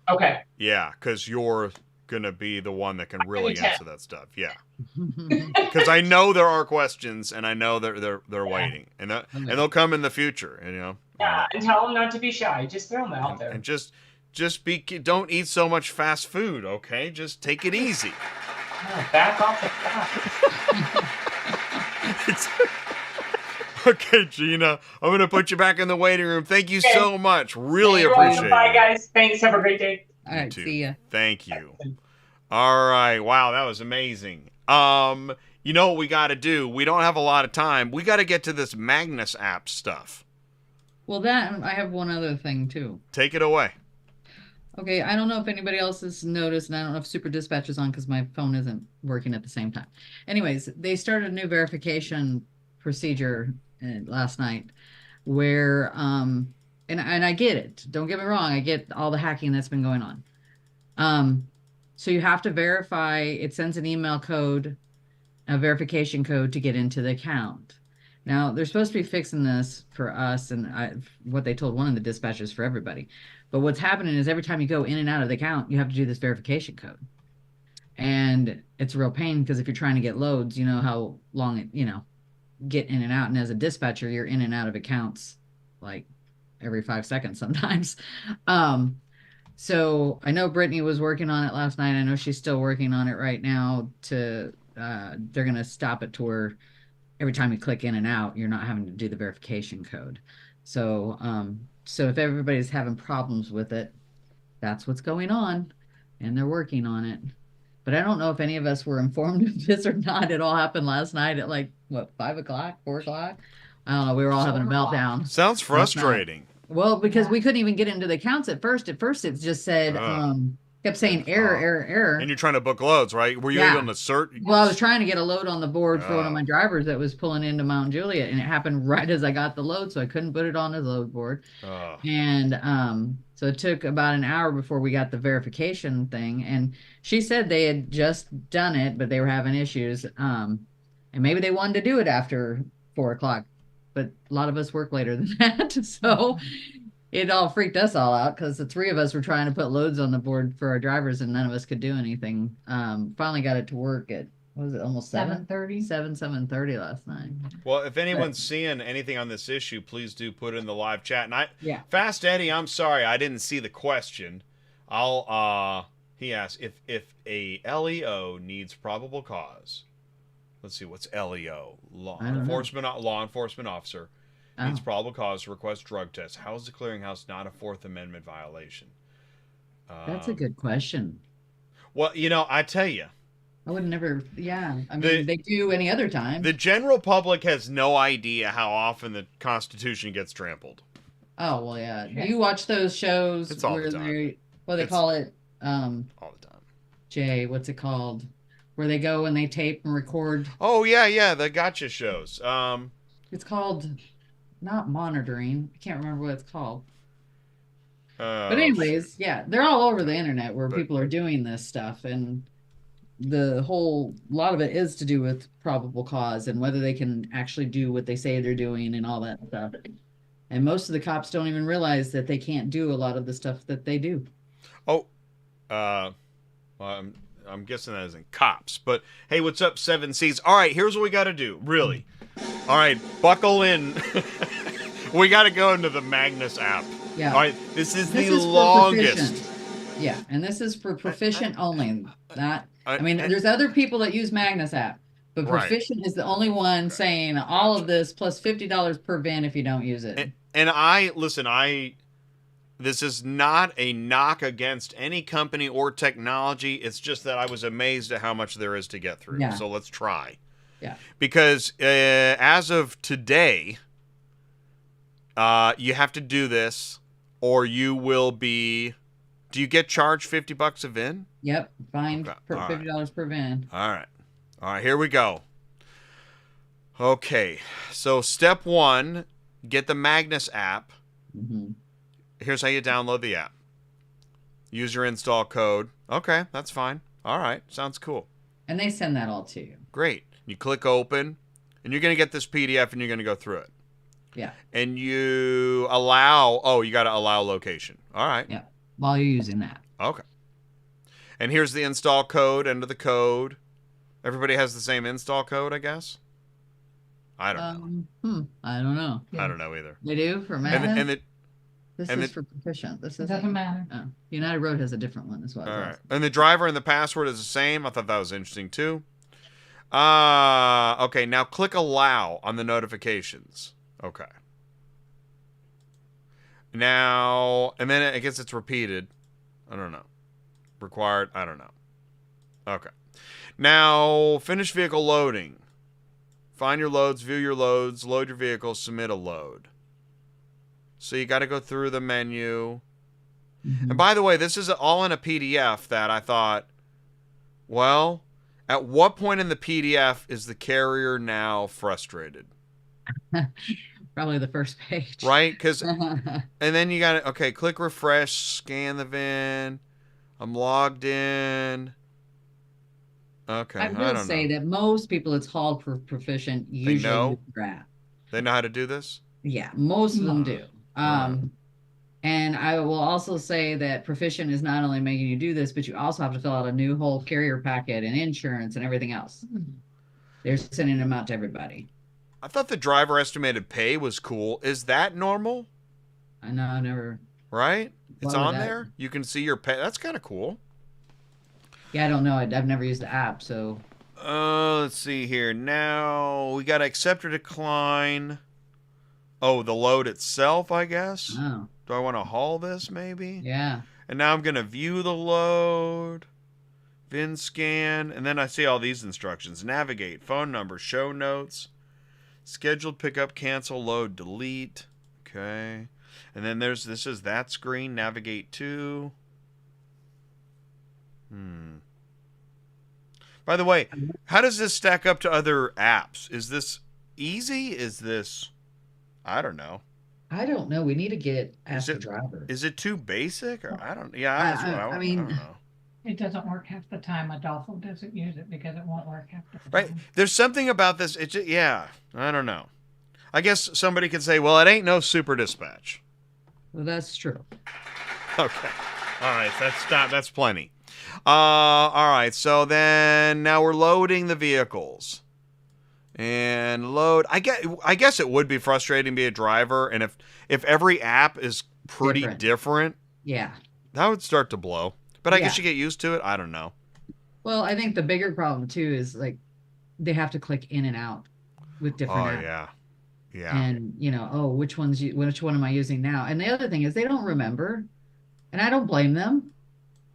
S4: Okay.
S1: Yeah, because you're going to be the one that can really answer that stuff. Yeah. Because I know there are questions, and I know they're waiting, and they'll come in the future.
S4: Yeah, and tell them not to be shy. Just throw them out there.
S1: And just don't eat so much fast food, okay? Just take it easy.
S4: Back off the fast.
S1: Okay, Gina, I'm gonna put you back in the waiting room. Thank you so much. Really appreciate it.
S4: Bye, guys. Thanks. Have a great day.
S2: All right, see ya.
S1: Thank you. All right. Wow, that was amazing. You know what we got to do? We don't have a lot of time. We got to get to this Magnus App stuff.
S2: Well, I have one other thing too.
S1: Take it away.
S2: Okay, I don't know if anybody else has noticed, and I don't know if Super Dispatch is on because my phone isn't working at the same time. Anyways, they started a new verification procedure last night where, and I get it. Don't get me wrong. I get all the hacking that's been going on. So you have to verify. It sends an email code, a verification code to get into the account. Now, they're supposed to be fixing this for us, and what they told one of the dispatchers for everybody. But what's happening is every time you go in and out of the account, you have to do this verification code. And it's a real pain because if you're trying to get loads, you know how long it, get in and out. And as a dispatcher, you're in and out of accounts like every 5 seconds sometimes. So I know Brittany was working on it last night. I know she's still working on it right now they're going to stop it to where every time you click in and out, you're not having to do the verification code. So if everybody's having problems with it, that's what's going on, and they're working on it. But I don't know if any of us were informed of this or not. It all happened last night at 5 o'clock, 4 o'clock. I don't know. We were all having a meltdown.
S1: Sounds frustrating.
S2: Well, because we couldn't even get into the accounts at first. At first, it just said, kept saying error.
S1: And you're trying to book loads, right? Were you able to search?
S2: Well, I was trying to get a load on the board for one of my drivers that was pulling into Mount Juliet, and it happened right as I got the load, so I couldn't put it on his load board. And so it took about an hour before we got the verification thing. And she said they had just done it, but they were having issues. And maybe they wanted to do it after 4 o'clock. But a lot of us work later than that. So it all freaked us all out because the three of us were trying to put loads on the board for our drivers and none of us could do anything. Finally got it to work at, what was it, almost 7:30? 7:30 last night.
S1: Well, if anyone's seeing anything on this issue, please do put it in the live chat. And Fast Eddie, I'm sorry, I didn't see the question. He asked if a LEO needs probable cause. Let's see, what's LEO? Law enforcement officer needs probable cause to request drug tests. How is the clearinghouse not a Fourth Amendment violation?
S2: That's a good question.
S1: Well, I tell you.
S2: I would never, I mean, they do any other time.
S1: The general public has no idea how often the Constitution gets trampled.
S2: Oh, well, yeah. Do you watch those shows?
S1: It's all the time.
S2: They call it?
S1: All the time.
S2: Jay, what's it called? Where they go and they tape and record.
S1: Oh, yeah, the gotcha shows.
S2: It's called, not monitoring. I can't remember what it's called. But anyways, they're all over the internet where people are doing this stuff. And a lot of it is to do with probable cause and whether they can actually do what they say they're doing and all that stuff. And most of the cops don't even realize that they can't do a lot of the stuff that they do.
S1: Oh, well, I'm guessing that isn't cops, but hey, what's up, 7Cs? All right, here's what we got to do, really. All right, buckle in. We got to go into the Magnus app. Yeah. All right, this is the longest.
S2: Yeah, and this is for Proficient only. There's other people that use Magnus app, but Proficient is the only one saying all of this plus $50 per VIN if you don't use it.
S1: This is not a knock against any company or technology. It's just that I was amazed at how much there is to get through. Yeah. So let's try.
S2: Yeah.
S1: Because as of today, you have to do this or you will be. Do you get charged $50 a VIN?
S2: Yep, fined
S1: Okay.
S2: per
S1: All right.
S2: $50 per VIN.
S1: All right, here we go. Okay, so step 1, get the Magnus app.
S2: Mm-hmm.
S1: Here's how you download the app. Use your install code. Okay, that's fine. All right, sounds cool.
S2: And they send that all to you.
S1: Great. You click open, and you're going to get this PDF, and you're going to go through it.
S2: Yeah.
S1: And you allow, you got to allow location. All right.
S2: Yeah, while you're using that.
S1: Okay. And here's the install code, enter the code. Everybody has the same install code, I guess? I don't know.
S2: I don't know.
S1: I don't know either.
S2: They do for Magnus? This
S1: and
S2: is for Proficient. This
S5: doesn't matter.
S2: Oh, United Road has a different one as well.
S1: All right. And the driver and the password is the same. I thought that was interesting too. Okay, now click allow on the notifications. Okay. Now, and then I guess it's repeated. I don't know. Required, I don't know. Okay. Now, finish vehicle loading. Find your loads, view your loads, load your vehicle, submit a load. So you got to go through the menu.
S2: Mm-hmm.
S1: And by the way, this is all in a PDF that I thought, well, at what point in the PDF is the carrier now frustrated?
S2: Probably the first page.
S1: Right? Because, and then you got to, okay, click refresh, scan the VIN. I'm logged in. Okay,
S2: I will say that most people it's hauled for Proficient usually
S1: know?
S2: grab.
S1: They know how to do this?
S2: Yeah, most of them do. And I will also say that Proficient is not only making you do this, but you also have to fill out a new whole carrier packet and insurance and everything else. They're sending them out to everybody.
S1: I thought the driver estimated pay was cool. Is that normal?
S2: I know, I never.
S1: Right? It's
S2: Why would
S1: on
S2: that-
S1: there? You can see your pay. That's kind of cool.
S2: Yeah, I don't know. I've never used the app, so.
S1: Let's see here. Now, we got to accept or decline. Oh, the load itself, I guess?
S2: Oh,
S1: Do I want to haul this, maybe?
S2: yeah.
S1: And now I'm going to view the load. VIN scan. And then I see all these instructions. Navigate. Phone number. Show notes. Scheduled pickup. Cancel. Load. Delete. Okay. And then this is that screen. Navigate to. By the way, how does this stack up to other apps? Is this easy? Is this, I don't know.
S2: I don't know. We need to ask the driver.
S1: Is it too basic? Or I don't, yeah, that's what I
S2: I mean,
S1: don't know.
S5: It doesn't work half the time. Adolfo doesn't use it because it won't work half the time.
S1: Right. There's something about this. It just, yeah, I don't know. I guess somebody could say, well, it ain't no super dispatch.
S2: Well, that's true.
S1: Okay. All right. That's plenty. All right. So then now we're loading the vehicles. And load. I guess it would be frustrating to be a driver, and if every app is pretty different,
S2: yeah,
S1: that would start to blow. But I
S2: Yeah.
S1: guess you get used to it. I don't know.
S2: Well, I think the bigger problem too is like they have to click in and out with different apps.
S1: Yeah.
S2: And which one am I using now? And the other thing is they don't remember, and I don't blame them.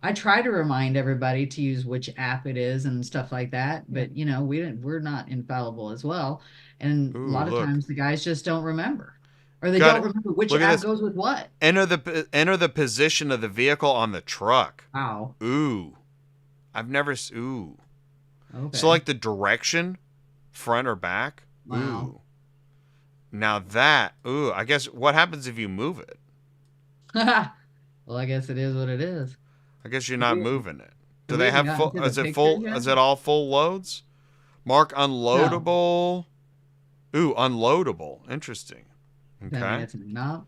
S2: I try to remind everybody to use which app it is and stuff like that, but we're not infallible as well, and a lot of times the guys just don't remember, or they don't remember which app goes with what.
S1: Enter the position of the vehicle on the truck.
S2: Wow.
S1: Ooh, I've never. Ooh.
S2: Okay.
S1: So like the direction, front or back.
S2: Wow.
S1: Ooh. Now that. Ooh. I guess what happens if you move it?
S2: Well, I guess it is what it is.
S1: I guess you're not moving it. Do
S2: Have
S1: they
S2: we
S1: have
S2: even
S1: full?
S2: gotten to
S1: Is
S2: the
S1: it full?
S2: pictures yet?
S1: Is it all full loads? Mark unloadable. Ooh, unloadable. Interesting. Okay.
S2: It's not.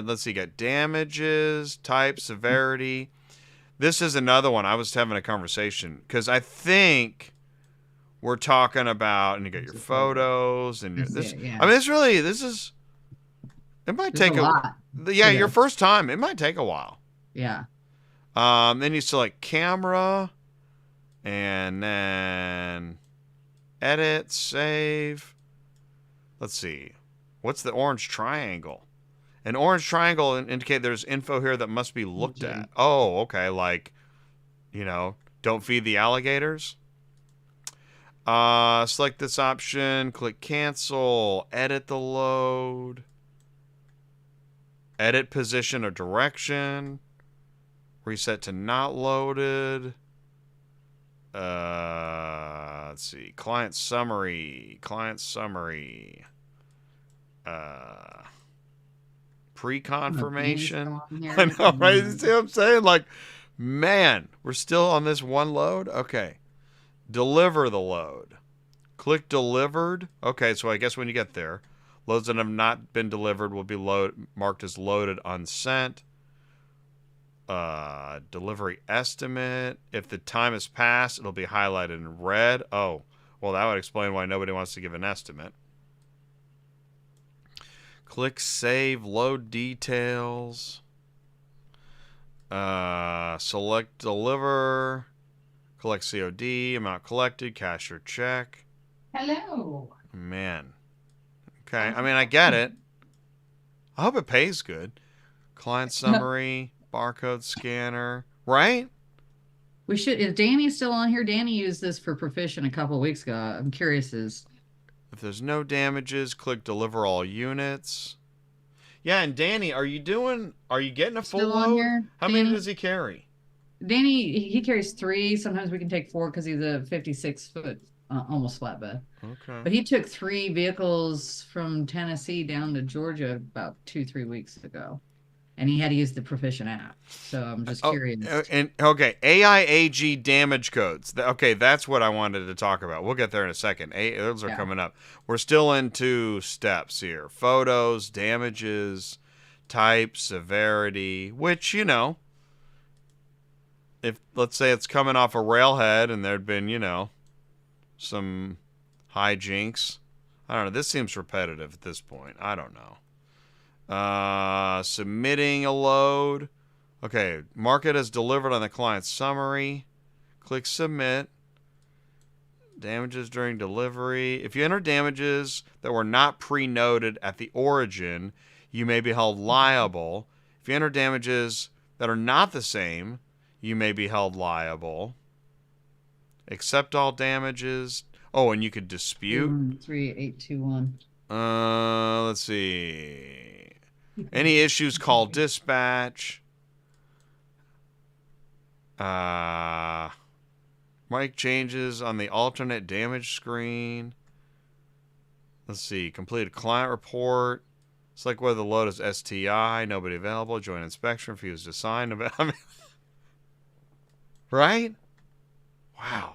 S1: Let's see. Got damages, type, severity. This is another one. I was having a conversation because I think we're talking about, and you got your photos and this.
S2: Yeah.
S1: I mean, this is. It might
S2: There's
S1: take
S2: a lot.
S1: Yeah, your first time. It might take a while.
S2: Yeah.
S1: Then you select camera, and then edit, save. Let's see. What's the orange triangle? An orange triangle indicate there's info here that must be looked at. Oh, okay. Like, don't feed the alligators. Select this option. Click cancel. Edit the load. Edit position or direction. Reset to not loaded. Let's see. Client summary. Pre-confirmation. I know, right? You see what I'm saying? Like, man, we're still on this one load? Okay. Deliver the load. Click delivered. Okay, so I guess when you get there, loads that have not been delivered will be marked as loaded unsent. Delivery estimate. If the time has passed, it'll be highlighted in red. Oh, well, that would explain why nobody wants to give an estimate. Click save, load details. Select deliver. Collect COD, amount collected, cash or check.
S5: Hello.
S1: Man. Okay, I mean, I get it. I hope it pays good. Client summary, barcode scanner, right?
S2: We should. Is Danny still on here? Danny used this for Proficient a couple of weeks ago. I'm curious.
S1: If there's no damages, click deliver all units. Yeah, and Danny, are you getting a full
S2: Still on
S1: load?
S2: here,
S1: How
S2: Danny?
S1: many does he carry?
S2: Danny, he carries 3. Sometimes we can take 4 because he's a 56-foot, almost flatbed.
S1: Okay.
S2: But he took 3 vehicles from Tennessee down to Georgia about 2-3 weeks ago, and he had to use the Proficient app. So I'm just curious.
S1: And okay, AIAG damage codes. Okay, that's what I wanted to talk about. We'll get there in a second. Those are coming up. We're still into steps here: photos, damages, type, severity. Which, you know, if let's say it's coming off a railhead and there'd been, you know, some hijinks. I don't know. This seems repetitive at this point. I don't know. Submitting a load. Okay, mark it as delivered on the client summary. Click submit. Damages during delivery. If you enter damages that were not pre-noted at the origin, you may be held liable. If you enter damages that are not the same, you may be held liable. Accept all damages. Oh, and you could dispute.
S2: 38821.
S1: Let's see. Any issues, call dispatch. Mic changes on the alternate damage screen. Let's see. Complete a client report. Select whether the load is STI. Nobody available. Join inspection. Refuse to sign. I mean, right? Wow.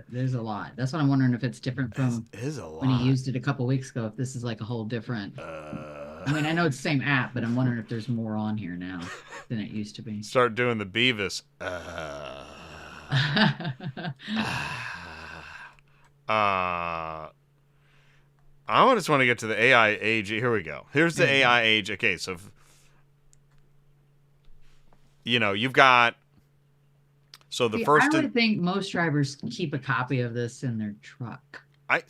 S2: There's a lot. That's what I'm wondering if it's different from
S1: is a lot.
S2: when he used it a couple weeks ago. If this is like a whole different. I mean, I know it's the same app, but I'm wondering if there's more on here now than it used to be.
S1: Start doing the Beavis. I just want to get to the AI age. Here we go. Here's the AI age. Okay, so you know, you've got first.
S2: I would think most drivers keep a copy of this in their truck.
S1: I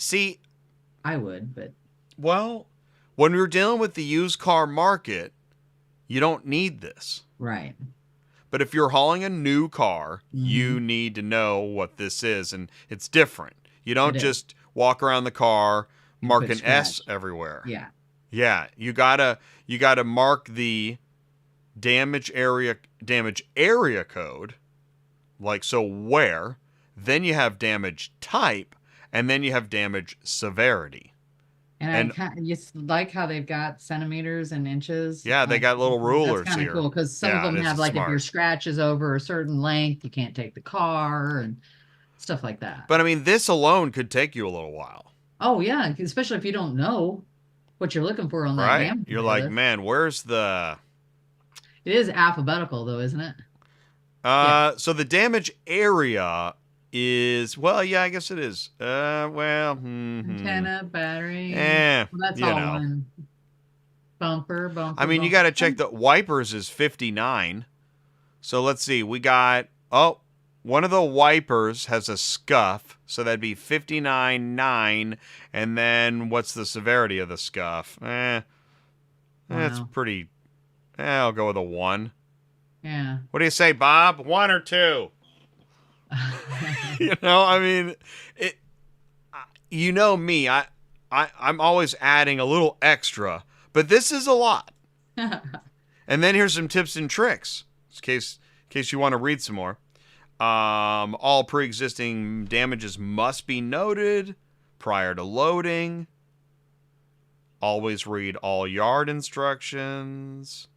S2: would, but
S1: well, when we're dealing with the used car market, you don't need this.
S2: Right.
S1: But if you're hauling a new car, you need to know what this is, and it's different. You don't just walk around the car, mark an S everywhere.
S2: Yeah.
S1: Yeah, you gotta mark the damage area code, like so where. Then you have damage type, and then you have damage severity.
S2: And I just like how they've got centimeters and inches.
S1: Yeah, they got little rulers
S2: that's
S1: here.
S2: Cool because some of them have like if your scratch is over a certain length, you can't take the car and stuff like that.
S1: But I mean, this alone could take you a little while.
S2: Oh yeah, especially if you don't know what you're looking for on that.
S1: Right, you're like, man, where's the?
S2: It is alphabetical though, isn't it?
S1: So the damage area is I guess it is.
S2: Antenna, battery.
S1: Well,
S2: that's all one. Bumper.
S1: I mean, you got to check the wipers is 59. So let's see. We got one of the wipers has a scuff, so that'd be 59.9. And then what's the severity of the scuff? That's pretty. I'll go with a 1.
S2: Yeah.
S1: What do you say, Bob? 1 or 2? You know, I mean, you know me, I'm always adding a little extra, but this is a lot. And then here's some tips and tricks, in case you want to read some more. All pre-existing damages must be noted prior to loading. Always read all yard instructions.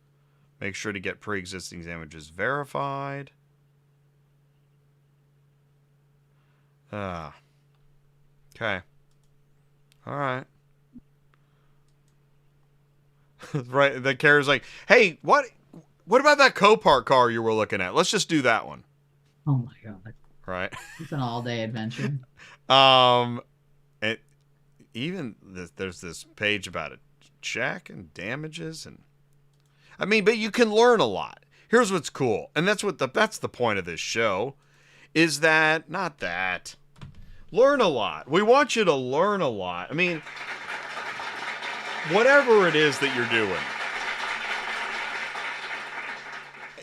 S1: Make sure to get pre-existing damages verified. Okay. All right. Right. The carrier's like, hey, what about that Copart car you were looking at? Let's just do that one.
S2: Oh my God.
S1: Right.
S2: It's an all-day adventure.
S1: There's this page about a check and damages, and I mean, but you can learn a lot. Here's what's cool, and that's the point of this show, is that learn a lot. We want you to learn a lot. I mean, whatever it is that you're doing.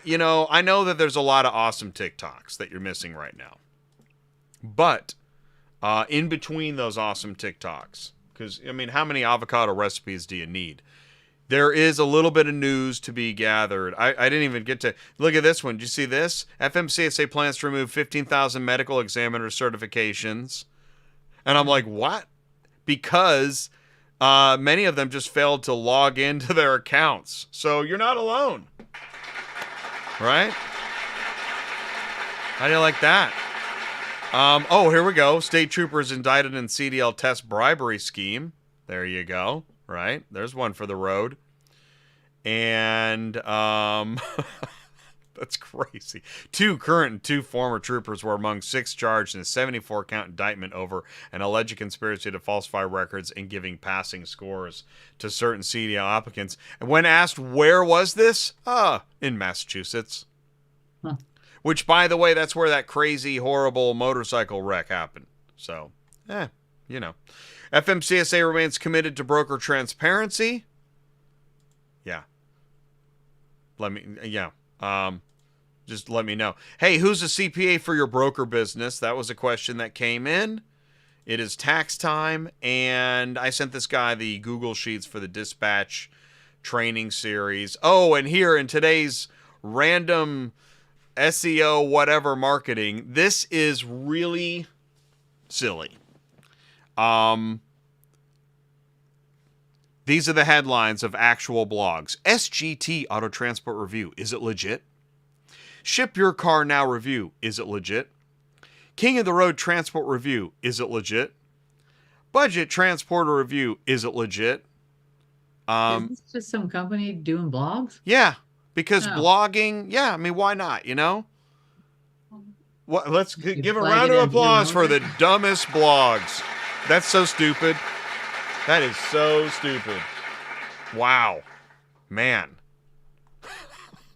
S1: You know, I know that there's a lot of awesome TikToks that you're missing right now. But in between those awesome TikToks, because, I mean, how many avocado recipes do you need? There is a little bit of news to be gathered. I didn't even get to look at this one. Did you see this? FMCSA plans to remove 15,000 medical examiner certifications. And I'm like, what? Because many of them just failed to log into their accounts. So you're not alone. Right? How do you like that? Here we go. State troopers indicted in CDL test bribery scheme. There you go. Right? There's one for the road. And that's crazy. 2 current and 2 former troopers were among 6 charged in a 74-count indictment over an alleged conspiracy to falsify records and giving passing scores to certain CDL applicants. And when asked where was this? In Massachusetts.
S2: Huh.
S1: Which, by the way, that's where that crazy, horrible motorcycle wreck happened. So, you know. FMCSA remains committed to broker transparency. Yeah. Just let me know. Hey, who's a CPA for your broker business? That was a question that came in. It is tax time, and I sent this guy the Google Sheets for the dispatch training series. Oh, and here in today's random SEO whatever marketing, this is really silly. These are the headlines of actual blogs. SGT Auto Transport Review. Is it legit? Ship Your Car Now Review. Is it legit? King of the Road Transport Review. Is it legit? Budget Transporter Review. Is it legit?
S2: Is this just some company doing blogs?
S1: Yeah, because blogging, I mean, why not, you know? Let's give a round of applause for the dumbest blogs. That's so stupid. That is so stupid. Wow. Man.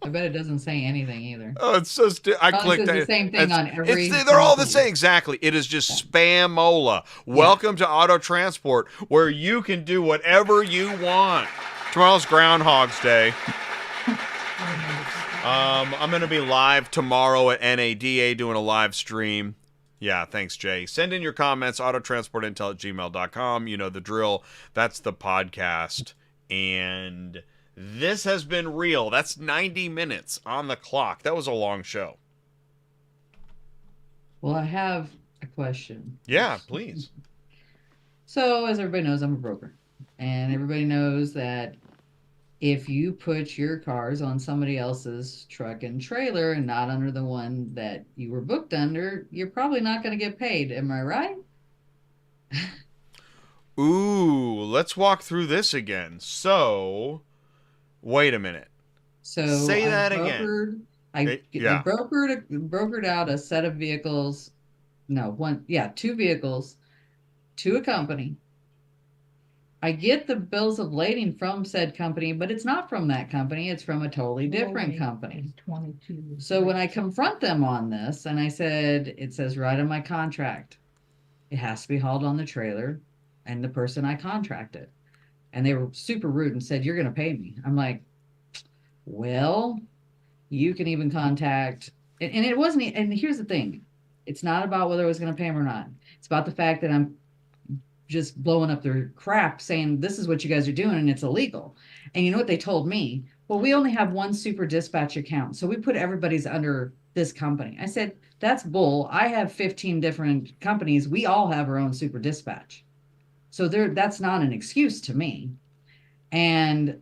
S2: I bet it doesn't say anything either.
S1: Oh, it's so stupid. I clicked
S2: the same thing on every.
S1: They're all the same. Exactly. It is just spamola. Welcome to Auto Transport, where you can do whatever you want. Tomorrow's Groundhog's Day. I'm going to be live tomorrow at NADA doing a live stream. Yeah, thanks, Jay. Send in your comments, autotransportintel@gmail.com. You know the drill. That's the podcast. And this has been real. That's 90 minutes on the clock. That was a long show.
S2: Well, I have a question.
S1: Yeah, please.
S2: So, as everybody knows, I'm a broker. And everybody knows that if you put your cars on somebody else's truck and trailer and not under the one that you were booked under, you're probably not going to get paid. Am I right?
S1: Ooh, let's walk through this again. So, wait a minute.
S2: So
S1: say that again.
S2: I brokered out a set of vehicles. No, 2 vehicles to a company. I get the bills of lading from said company, but it's not from that company. It's from a totally different company.
S5: 22.
S2: So when I confront them on this, and I said, it says right on my contract, it has to be hauled on the trailer and the person I contracted. And they were super rude and said, you're going to pay me. I'm like, well, you can even contact, and it wasn't, and here's the thing. It's not about whether I was going to pay him or not. It's about the fact that I'm just blowing up their crap saying, this is what you guys are doing and it's illegal. And you know what they told me? Well, we only have one super dispatch account. So we put everybody's under this company. I said, that's bull. I have 15 different companies. We all have our own super dispatch. So that's not an excuse to me. And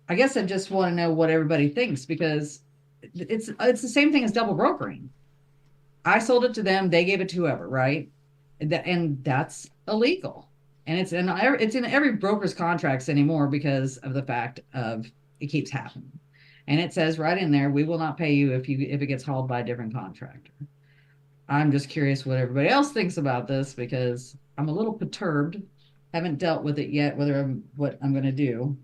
S2: I guess I just want to know what everybody thinks, because it's the same thing as double brokering. I sold it to them. They gave it to whoever, right? And that's illegal. And it's in every broker's contracts anymore because of the fact of it keeps happening. And it says right in there, we will not pay you if it gets hauled by a different contractor. I'm just curious what everybody else thinks about this, because I'm a little perturbed. Haven't dealt with it yet, what I'm going to do.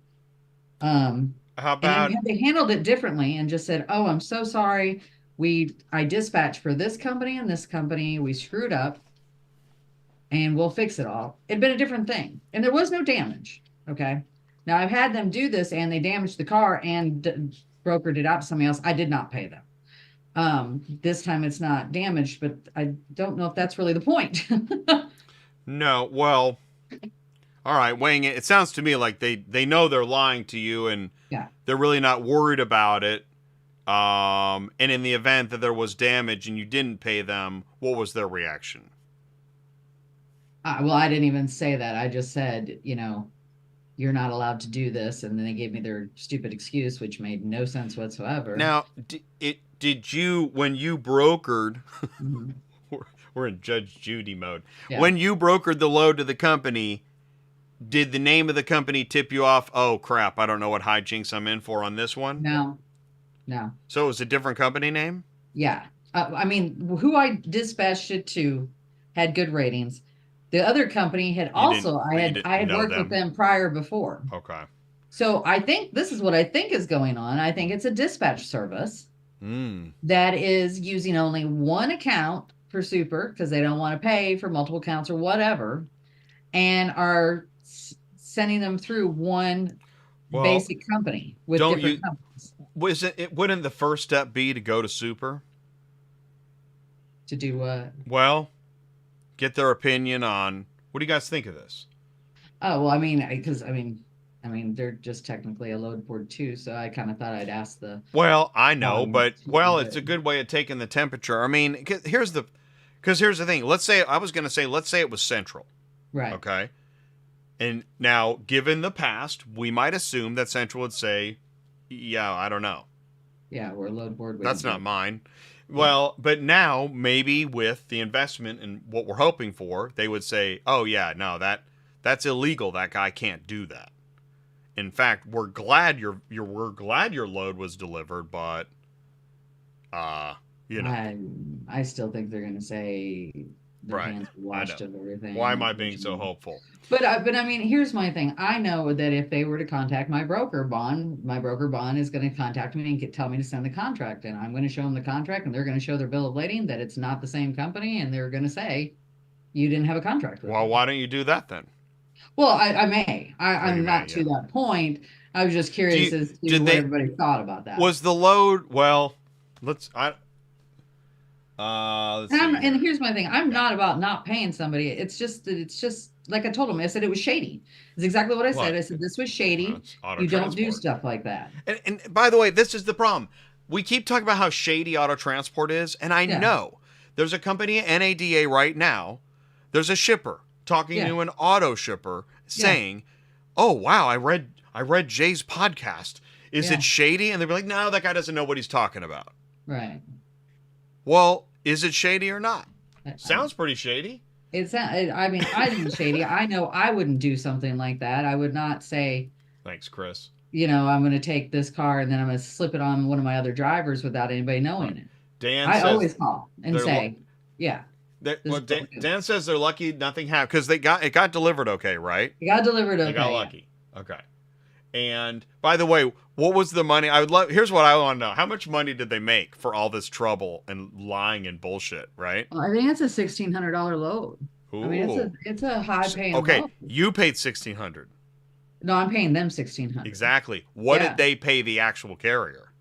S1: How about,
S2: and they handled it differently and just said, oh, I'm so sorry. I dispatched for this company and this company. We screwed up and we'll fix it all. It'd been a different thing. And there was no damage. Okay. Now I've had them do this and they damaged the car and brokered it out to somebody else. I did not pay them. This time it's not damaged, but I don't know if that's really the point.
S1: no, well, all right, weighing it, it sounds to me like they know they're lying to you and they're really not worried about it. And in the event that there was damage and you didn't pay them, what was their reaction?
S2: Well, I didn't even say that. I just said, you're not allowed to do this. And then they gave me their stupid excuse, which made no sense whatsoever.
S1: Now, did you, when you brokered,
S2: mm-hmm.
S1: we're in Judge Judy mode.
S2: Yeah.
S1: When you brokered the load to the company, did the name of the company tip you off? Oh, crap, I don't know what hijinks I'm in for on this one?
S2: No.
S1: So it was a different company name?
S2: Yeah. I mean, who I dispatched it to had good ratings. The other company had I had worked with them before.
S1: Okay.
S2: So I think this is what I think is going on. I think it's a dispatch service that is using only one account for super because they don't want to pay for multiple accounts or whatever, and are sending them through one basic company with different companies.
S1: Wouldn't the first step be to go to super?
S2: To do what?
S1: Well, get their opinion on, what do you guys think of this?
S2: Oh, well, I mean, they're just technically a load board too, so I kind of thought I'd ask the.
S1: Well, I know, but it's a good way of taking the temperature. I mean, here's the thing. Let's say it was Central.
S2: Right.
S1: Okay. And now, given the past, we might assume that Central would say, yeah, I don't know.
S2: Yeah, we're a load board.
S1: That's not mine. Well, but now, maybe with the investment and what we're hoping for, they would say, oh, yeah, no, that's illegal. That guy can't do that. In fact, we're glad your load was delivered, but,
S2: I still think they're going to say their hands were washed of everything.
S1: Why am I being so hopeful?
S2: But I mean, here's my thing. I know that if they were to contact my broker bond is going to contact me and tell me to send the contract, and I'm going to show them the contract, and they're going to show their bill of lading that it's not the same company, and they're going to say you didn't have a contract with them.
S1: Why don't you do that then?
S2: Well, I may. I'm not to that point. I was just curious as to what everybody thought about that.
S1: Was the load? Well,
S2: and here's my thing. I'm not about not paying somebody. It's just like I told them. I said it was shady. It's exactly what I said. I said this was shady. You don't do stuff like that.
S1: And by the way, this is the problem. We keep talking about how shady auto transport is, and I know there's a company, NADA, right now. There's a shipper talking to an auto shipper saying, "Oh wow, I read Jay's podcast. Is it shady?" And they'd be like, "No, that guy doesn't know what he's talking about."
S2: Right.
S1: Well, is it shady or not? Sounds pretty shady.
S2: I mean, I didn't shady. I know I wouldn't do something like that. I would not say,
S1: "Thanks, Chris."
S2: I'm going to take this car and then I'm going to slip it on one of my other drivers without anybody knowing it. I always call and say,
S1: Dan says they're lucky nothing happened because it got delivered okay, right?
S2: It got delivered okay.
S1: They got lucky. Okay. And by the way, what was the money? Here's what I want to know. How much money did they make for all this trouble and lying and bullshit, right?
S2: Well, I think it's a $1,600 load.
S1: Ooh.
S2: I mean, it's a high paying
S1: load. Okay,
S2: load.
S1: You paid $1,600.
S2: No, I'm paying them $1,600.
S1: Exactly. What did they pay the actual carrier?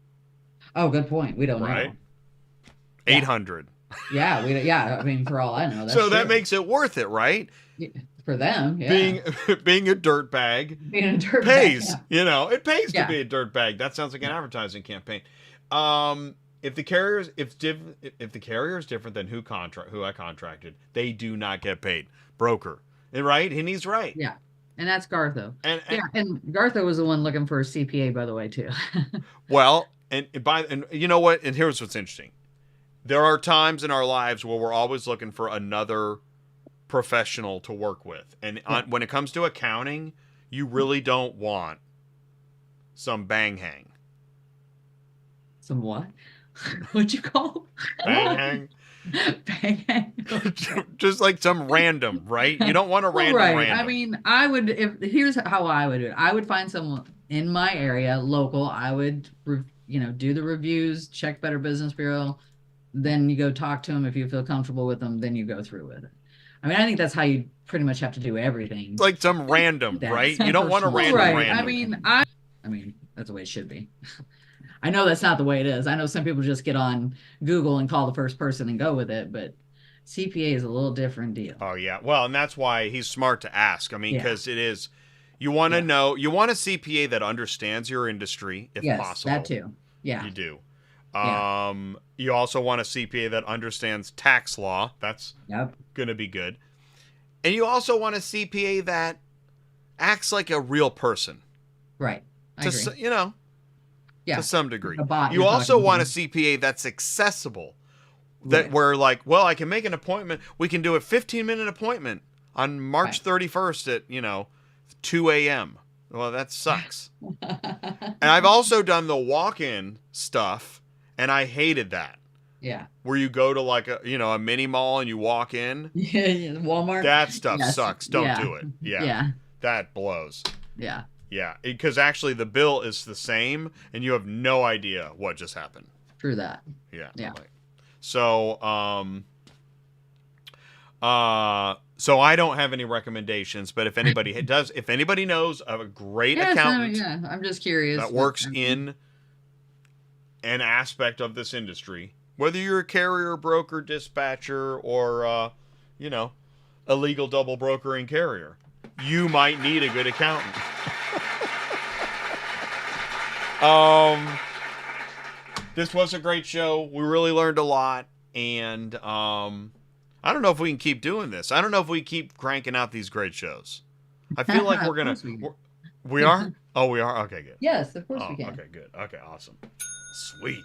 S2: Oh, good point. We don't know.
S1: $800.
S2: Yeah, I mean, for all I know, that's
S1: So that
S2: true.
S1: makes it worth it, right?
S2: Yeah, for them, yeah.
S1: Being a dirtbag
S2: Being a dirtbag,
S1: pays.
S2: yeah.
S1: It pays to
S2: Yeah.
S1: be a dirtbag. That sounds like an
S2: Yeah.
S1: advertising campaign. If the carrier is different than who I contracted, they do not get paid. Broker, right? And he's right.
S2: Yeah. And that's Gartho.
S1: And
S2: And Gartho was the one looking for a CPA, by the way, too.
S1: well, and you know what? And here's what's interesting. There are times in our lives where we're always looking for another professional to work with. And when it comes to accounting, you really don't want some bang hang.
S2: Some what? What'd you call
S1: Bang hang?
S2: Bang hang.
S1: Just like some random, right? You don't want a random random.
S2: I mean, here's how I would do it. I would find someone in my area, local. I would, do the reviews, check Better Business Bureau. Then you go talk to them. If you feel comfortable with them, then you go through with it. I mean, I think that's how you pretty much have to do everything.
S1: It's like some random, right? You don't want a random random.
S2: I mean, that's the way it should be. I know that's not the way it is. I know some people just get on Google and call the first person and go with it, but CPA is a little different deal.
S1: Oh yeah. Well, and that's why he's smart to ask. I mean, because it is, you want to know, you want a CPA that understands your industry, if possible.
S2: That too. Yeah.
S1: You do. You also want a CPA that understands tax law. That's going to be good. And you also want a CPA that acts like a real person.
S2: Right. I agree.
S1: To some degree.
S2: You
S1: also want a CPA that's accessible. That we're like, well, I can make an appointment. We can do a 15-minute appointment on March 31st at, 2 a.m. Well, that sucks. And I've also done the walk-in stuff, and I hated that.
S2: Yeah.
S1: Where you go to like a mini mall and you walk in.
S2: Yeah, Walmart.
S1: That stuff sucks. Don't do it. Yeah.
S2: Yeah.
S1: That blows.
S2: Yeah.
S1: Yeah. Because actually the bill is the same and you have no idea what just happened.
S2: True that.
S1: Yeah.
S2: Yeah.
S1: So I don't have any recommendations, but if anybody does, if anybody knows of a great accountant,
S2: I'm just curious
S1: that works in an aspect of this industry, whether you're a carrier, broker, dispatcher, or illegal double brokering carrier, you might need a good accountant. This was a great show. We really learned a lot, and I don't know if we can keep doing this. I don't know if we keep cranking out these great shows. I feel like we're gonna. We are? Oh, we are. Okay, good.
S2: Yes, of course we can.
S1: Okay, good. Okay, awesome. Sweet.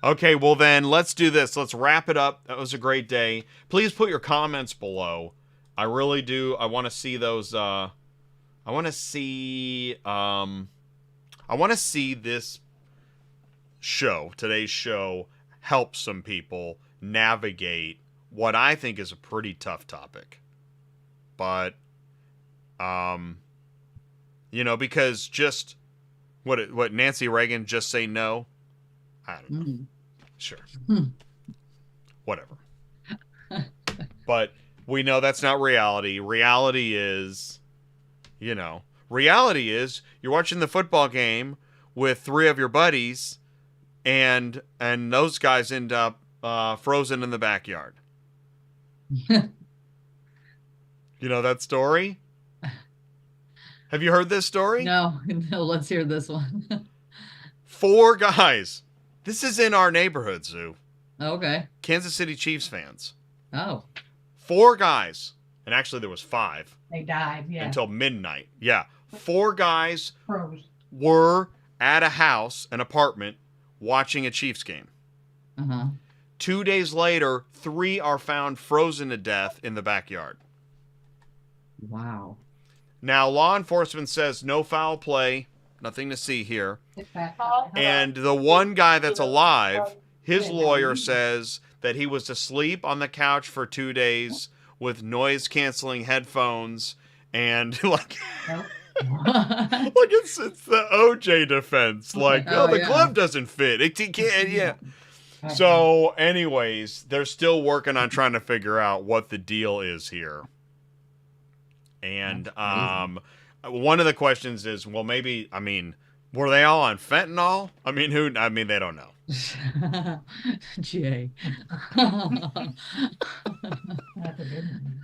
S1: Okay, well then let's do this. Let's wrap it up. That was a great day. Please put your comments below. I really do. I want to see those. I want to see this show, today's show, help some people navigate what I think is a pretty tough topic. But, because just what Nancy Reagan, just say no. I don't know. Mm-hmm. Sure. Whatever. But we know that's not reality. Reality is you're watching the football game with 3 of your buddies and those guys end up frozen in the backyard. You know that story? Have you heard this story?
S2: No, let's hear this one.
S1: 4 guys. This is in our neighborhood, Zoo.
S2: Okay.
S1: Kansas City Chiefs fans.
S2: Oh.
S1: 4 guys. And actually there was 5.
S5: They died, yeah.
S1: Until midnight. Yeah. 4 guys were at a house, an apartment, watching a Chiefs game.
S2: Uh-huh.
S1: 2 days later, 3 are found frozen to death in the backyard.
S2: Wow.
S1: Now, law enforcement says no foul play, nothing to see here. And the one guy that's alive, his lawyer says that he was asleep on the couch for 2 days with noise-canceling headphones and like it's the OJ defense. Like, the glove doesn't fit. It can't, yeah. So, anyways, they're still working on trying to figure out what the deal is here. And one of the questions is, well, maybe, Were they all on fentanyl? I mean, they don't know.
S2: Jay.
S5: That's a good one.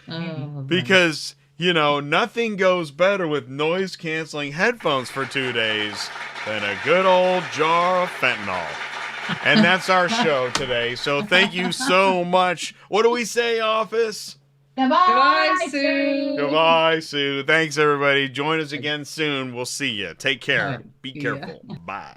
S2: Oh,
S1: Because, nothing goes better with noise-canceling headphones for 2 days than a good old jar of fentanyl. And that's our show today. So thank you so much. What do we say, office?
S2: Goodbye, Sue.
S1: Goodbye, Sue. Thanks, everybody. Join us again soon. We'll see you. Take care. Be careful. Bye.